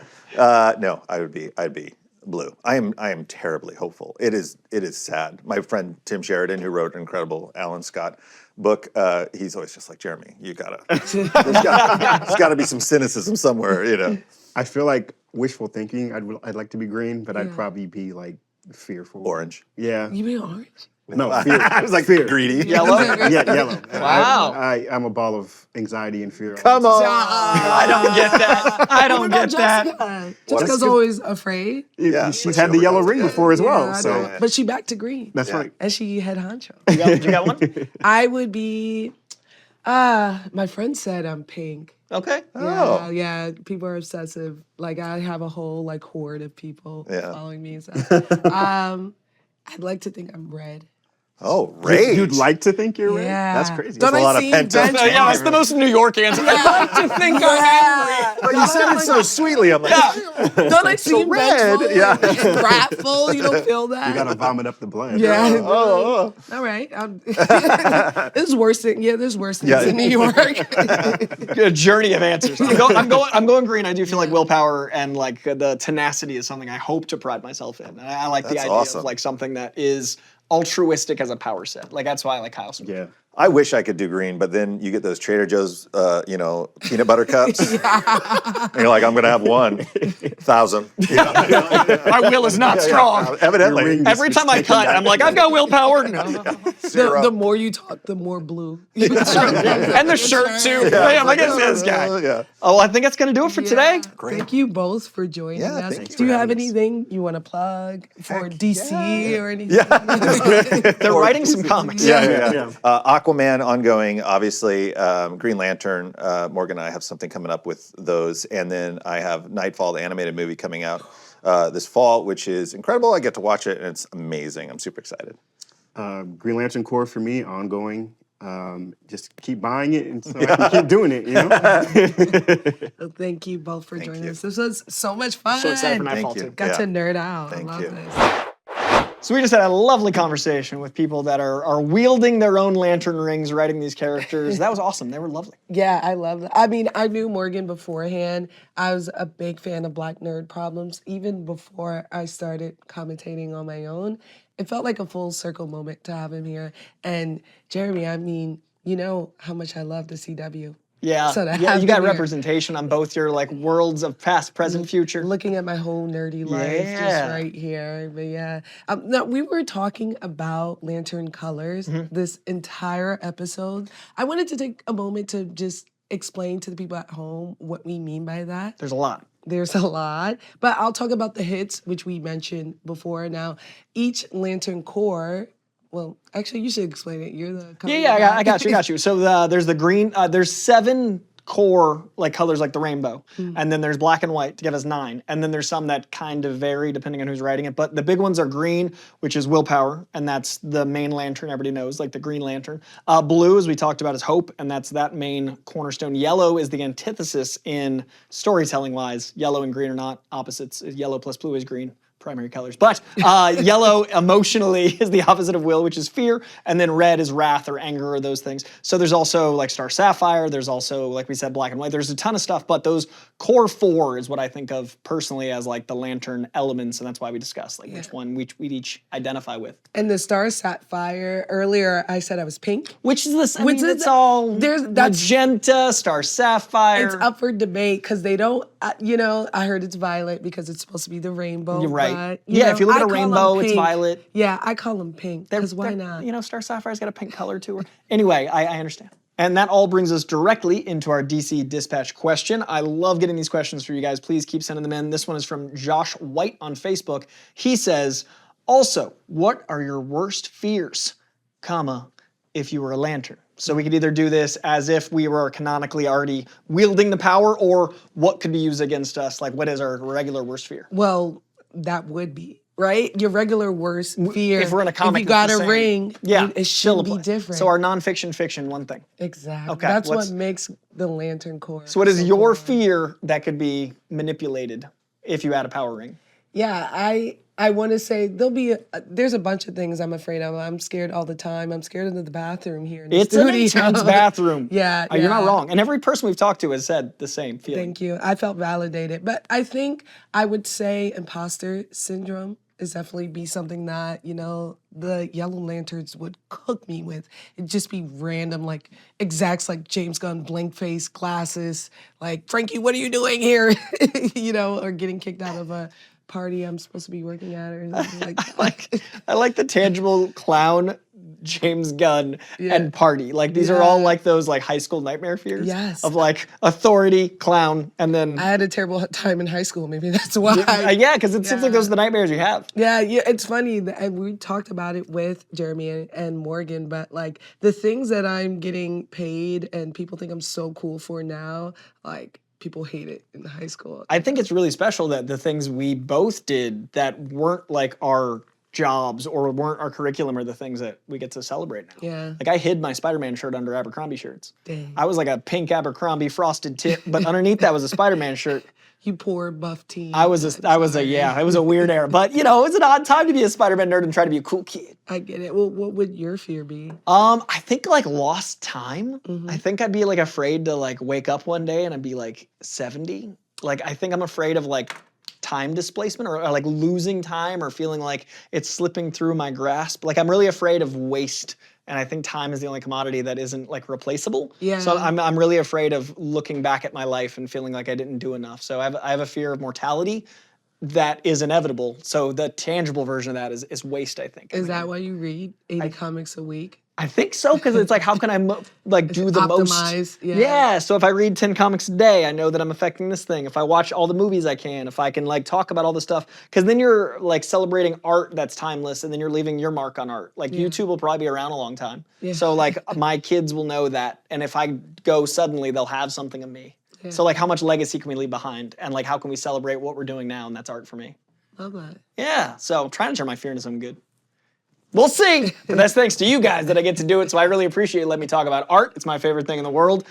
S1: No, I'd be blue. I am terribly hopeful. It is sad. My friend Tim Sheridan, who wrote an incredible Alan Scott book, he's always just like, Jeremy, there's got to be some cynicism somewhere,
S4: I feel like wishful thinking. I'd like to be green, but I'd probably be like fearful.
S1: Orange.
S4: Yeah.
S2: You mean orange?
S4: No, fear.
S1: I was like greedy.
S3: Yellow?
S4: Yeah, yellow.
S3: Wow.
S4: I'm a ball of anxiety and fear.
S1: Come on.
S3: I don't get that. I don't get that.
S2: Jessica's always afraid.
S1: Yeah,
S4: She's had the yellow ring before as well.
S2: I
S4: So
S2: know. But she back to green.
S4: that's right.
S2: And she head honcho.
S3: You got one?
S2: I would be, my friend said I'm pink.
S3: Okay.
S1: Oh.
S2: Yeah, people are obsessive. Like I have a whole like horde of people
S1: Yeah.
S2: following me. So, I'd like to think I'm red.
S1: Oh, rage.
S4: You'd like to think you're right?
S2: Yeah.
S4: That's crazy.
S2: Don't
S1: There's a lot
S2: I
S1: of
S2: seem
S1: pent-up-
S2: vengeful?
S3: Yeah, that's the most New York answer. I like to think I'm angry.
S1: But you said it so sweetly. I'm like,
S2: Don't I seem
S1: red,
S2: vengeful?
S1: yeah.
S2: And wrathful? You don't feel that?
S4: You gotta vomit up the blood.
S2: Yeah.
S1: oh.
S2: All right. There's worse things. Yeah, there's worse things
S1: Yeah.
S2: in New York.
S3: A journey of answers. I'm going green. I do feel like willpower and like the tenacity is something I hope to pride myself in. And I like the
S1: That's
S3: idea
S1: awesome.
S3: of like something that is altruistic as a power set. Like that's why I like Kyle so much.
S4: Yeah.
S1: I wish I could do green, but then you get those Trader Joe's, peanut butter cups. And you're like, I'm going to have 1,000.
S3: My will is not strong.
S1: Evidently.
S4: Your ring
S3: Every time I cut, I'm like, I've got willpower.
S2: The more you talk, the more blue.
S3: And the shirt too. Damn, I guess this guy.
S1: Yeah.
S3: Oh, I think that's gonna do it for today.
S1: Great.
S2: Thank you both for joining
S1: Yeah,
S2: us.
S1: thank you
S2: Do you
S1: for
S2: have
S1: having us.
S2: anything you want to plug for DC or anything?
S3: They're writing some comics.
S1: Yeah. Aquaman ongoing, obviously. Green Lantern. Morgan and I have something coming up with those, and then I have Knightfall, the animated movie, coming out this fall, which is incredible. I get to watch it, and it's amazing. I'm super excited.
S4: Green Lantern Corps for me, ongoing. Just keep buying it and so I can keep doing it,
S2: Well, thank you both for joining
S1: you.
S2: us. This was so much fun.
S3: So excited for
S1: Thank
S3: Knightfall
S1: you.
S3: too.
S2: Got
S1: Yeah.
S2: to nerd out.
S1: Thank
S2: I love
S1: you.
S2: this.
S3: So we just had a lovely conversation with people that are wielding their own lantern rings, writing these characters. That was awesome. They were lovely.
S2: Yeah, I love that. I mean, I knew Morgan beforehand. I was a big fan of Black Nerd Problems. Even before I started commentating on my own, it felt like a full circle moment to have him here. And Jeremy, I mean, you know how much I love the CW.
S3: Yeah,
S2: So to
S3: yeah.
S2: have
S3: You got
S2: them here.
S3: representation on both your like worlds of past, present, future.
S2: Looking at my whole nerdy life
S3: Yeah.
S2: just right here. But yeah. No, we were talking about lantern colors this entire episode. I wanted to take a moment to just explain to the people at home what we mean by that.
S3: There's a lot.
S2: There's a lot, but I'll talk about the hits, which we mentioned before. Now, each lantern core, well, actually, you should explain it. You're the color
S3: Yeah,
S2: guy.
S3: I got you. So there's the green. There's 7 core like colors like the rainbow, and then there's black and white to give us 9, and then there's some that kind of vary depending on who's writing it. But the big ones are green, which is willpower, and that's the main lantern everybody knows, like the Green Lantern. Blue, as we talked about, is hope, and that's that main cornerstone. Yellow is the antithesis in storytelling wise. Yellow and green are not opposites. Yellow plus blue is green. primary colors. But yellow emotionally is the opposite of will, which is fear, and then red is wrath or anger or those things. So there's also like Star Sapphire, there's also, like we said, black and white. There's a ton of stuff, but those core 4 is what I think of personally as like the lantern elements, and that's why we discuss like which one we'd each identify with.
S2: And the Star Sapphire, earlier I said I was pink.
S3: Which is this, I mean, it's all magenta, Star Sapphire.
S2: It's up for debate because they don't, I heard it's violet because it's supposed to be the rainbow.
S3: You're right.
S2: But,
S3: If you look at a
S2: I call
S3: rainbow,
S2: them
S3: it's
S2: pink.
S3: violet.
S2: Yeah, I call them pink because why not?
S3: Star Sapphire's got a pink color to her. Anyway, I understand. And that all brings us directly into our DC Dispatch question. I love getting these questions for you guys. Please keep sending them in. This one is from Josh White on Facebook. He says, also, what are your worst fears, if you were a lantern? So we could either do this as if we were canonically already wielding the power, or what could be used against us? Like, what is our regular worst fear?
S2: Well, that would be, right? Your regular worst fear.
S3: If we're in a comic,
S2: if you got
S3: it's
S2: a
S3: the same.
S2: ring, it should be different.
S3: So our nonfiction fiction, one thing.
S2: Exactly.
S3: Okay,
S2: That's what makes the Lantern Corps.
S3: So what is your
S2: cool.
S3: fear that could be manipulated if you had a power ring?
S2: Yeah, I want to say there's a bunch of things I'm afraid of. I'm scared all the time. I'm scared of the bathroom here in the
S3: It's
S2: studio.
S3: an intense bathroom.
S2: Yeah,
S3: You're not wrong. And every person we've talked to has said the same feeling.
S2: Thank you. I felt validated. But I think I would say imposter syndrome is definitely be something that, the Yellow Lanterns would cook me with. It'd just be random, like exacts like James Gunn, blank face, glasses, like, Frankey, what are you doing here? Or getting kicked out of a party I'm supposed to be working at or something like that.
S3: I like the tangible clown, James Gunn, and party. Like these are all like those like high school nightmare fears.
S2: Yes.
S3: Of like authority, clown, and then
S2: I had a terrible time in high school. Maybe that's why.
S3: Because it seems like those are the nightmares you have.
S2: Yeah, it's funny. And we talked about it with Jeremy and Morgan, but like the things that I'm getting paid and people think I'm so cool for now, like people hate it in high school.
S3: I think it's really special that the things we both did that weren't like our jobs or weren't our curriculum are the things that we get to celebrate now.
S2: Yeah.
S3: Like I hid my Spider-Man shirt under Abercrombie shirts.
S2: Dang.
S3: I was like a pink Abercrombie frosted tip, but underneath that was a Spider-Man shirt.
S2: You poor buff teen.
S3: It was a weird era. But it was an odd time to be a Spider-Man nerd and try to be a cool kid.
S2: I get it. Well, what would your fear be?
S3: I think like lost time. I think I'd be like afraid to like wake up one day and I'd be like 70. Like I think I'm afraid of like time displacement or like losing time or feeling like it's slipping through my grasp. Like I'm really afraid of waste. And I think time is the only commodity that isn't like replaceable.
S2: Yeah.
S3: So I'm really afraid of looking back at my life and feeling like I didn't do enough. So I have a fear of mortality that is inevitable. So the tangible version of that is waste, I think.
S2: Is that why you read 80 comics a week?
S3: I think so, because it's like, how can I do the
S2: Optimize,
S3: most?
S2: yeah.
S3: So if I read 10 comics a day, I know that I'm affecting this thing. If I watch all the movies I can, if I can like talk about all the stuff, because then you're like celebrating art that's timeless, and then you're leaving your mark on art. Like YouTube will probably be around a long time. Yeah. So like my kids will know that, and if I go suddenly, they'll have something of me. Yeah. So like how much legacy can we leave behind? And like how can we celebrate what we're doing now? And that's art for me.
S2: Love that.
S3: Yeah, so I'm trying to turn my fear into something good. We'll see. But that's thanks to you guys that I get to do it. So I really appreciate it. Let me talk about art. It's my favorite thing in the world.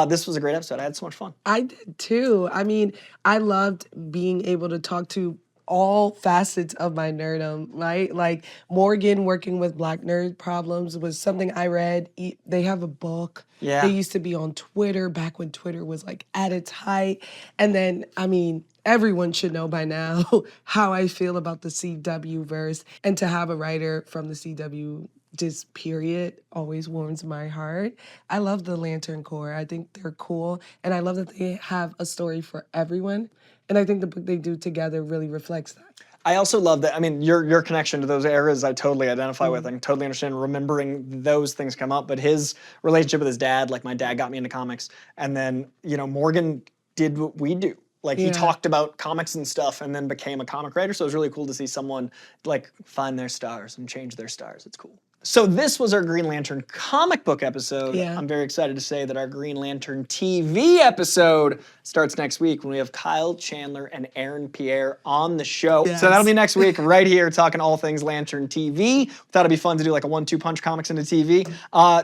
S3: This was a great episode. I had so much fun.
S2: I did too. I mean, I loved being able to talk to all facets of my nerdom, right? Like Morgan working with Black nerd problems was something I read. They have a book.
S3: Yeah.
S2: They used to be on Twitter back when Twitter was like at its height. And then, I mean, everyone should know by now how I feel about the CW verse. And to have a writer from the CW just period always warms my heart. I love the Lantern Corps. I think they're cool. And I love that they have a story for everyone. And I think the book they do together really reflects that.
S3: I also love that. I mean, your connection to those eras, I totally identify with. I can totally understand remembering those things come up. But his relationship with his dad, like my dad got me into comics. And then, Morgan did what we do. Like he talked about comics and stuff and then became a comic writer. So it was really cool to see someone like find their stars and change their stars. It's cool. So this was our Green Lantern comic book episode.
S2: Yeah.
S3: I'm very excited to say that our Green Lantern TV episode starts next week when we have Kyle Chandler and Aaron Pierre on the show.
S2: Yes.
S3: So that'll be next week right here talking all things Lantern TV. Thought it'd be fun to do like a 1-2 punch comics into TV.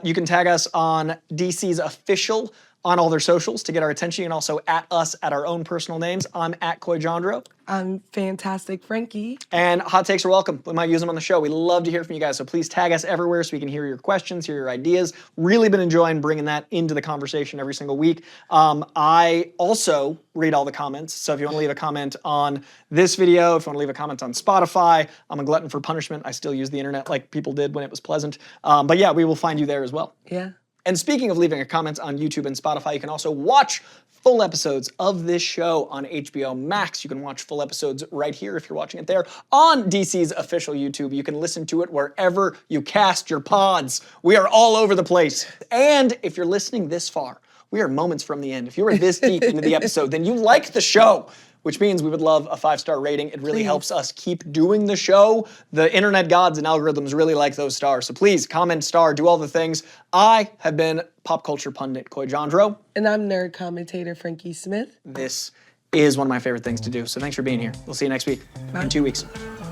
S3: You can tag us on DC's official on all their socials to get our attention. You can also at us at our own personal names. I'm at Jandreau.
S2: I'm fantastic, Frankey.
S3: And hot takes are welcome. We might use them on the show. We love to hear from you guys, so please tag us everywhere so we can hear your questions, hear your ideas. Really been enjoying bringing that into the conversation every single week. I also read all the comments, so if you want to leave a comment on this video, if you want to leave a comment on Spotify, I'm a glutton for punishment. I still use the internet like people did when it was pleasant. But yeah, we will find you there as well.
S2: Yeah.
S3: And speaking of leaving a comment on YouTube and Spotify, you can also watch full episodes of this show on HBO Max. You can watch full episodes right here if you're watching it there on DC's official YouTube. You can listen to it wherever you cast your pods. We are all over the place. And if you're listening this far, we are moments from the end. If you were this deep into the episode, then you like the show, which means we would love a 5-star rating. It really helps us keep doing the show. The internet gods and algorithms really like those stars. So please comment, star, do all the things. I have been pop culture pundit Jandreau.
S2: And I'm nerd commentator Frankey Smith.
S3: This is one of my favorite things to do. So thanks for being here. We'll see you next week. In 2 weeks.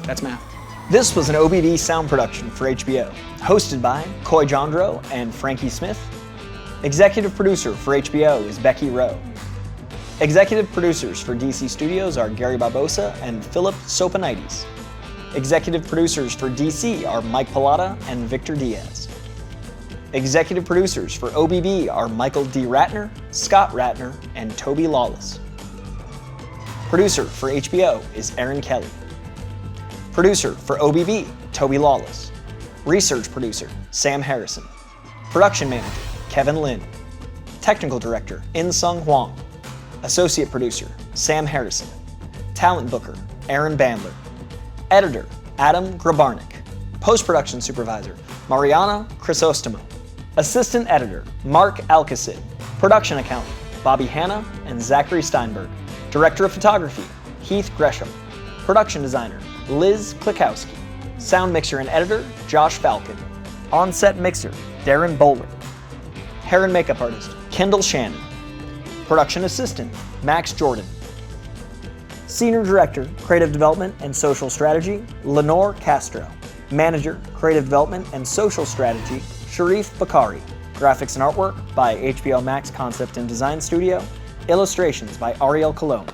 S3: That's math. This was an OBD sound production for HBO, hosted by Jandreau and Frankey Smith. Executive producer for HBO is Becky Rowe. Executive producers for DC Studios are Gary Barbosa and Philip Soponides. Executive producers for DC are Mike Pilata and Victor Diaz. Executive producers for OBB are Michael D. Ratner, Scott Ratner, and Toby Lawless. Producer for HBO is Aaron Kelly. Producer for OBB, Toby Lawless. Research producer, Sam Harrison. Production manager, Kevin Lin. Technical director, In-Sung Huang. Associate producer, Sam Harrison. Talent booker, Aaron Bandler. Editor, Adam Grabarnik. Post-production supervisor, Mariana Crisostomo. Assistant editor, Mark Alcacid. Production accountant, Bobby Hanna and Zachary Steinberg. Director of photography, Heath Gresham. Production designer, Liz Klikowski. Sound mixer and editor, Josh Falcon. On-set mixer, Darren Bowling. Hair and makeup artist, Kendall Shannon. Production assistant, Max Jordan. Senior director, creative development and social strategy, Lenore Castro. Manager, creative development and social strategy, Sharif Bakari. Graphics and artwork by HBO Max Concept and Design Studio. Illustrations by Ariel Colon.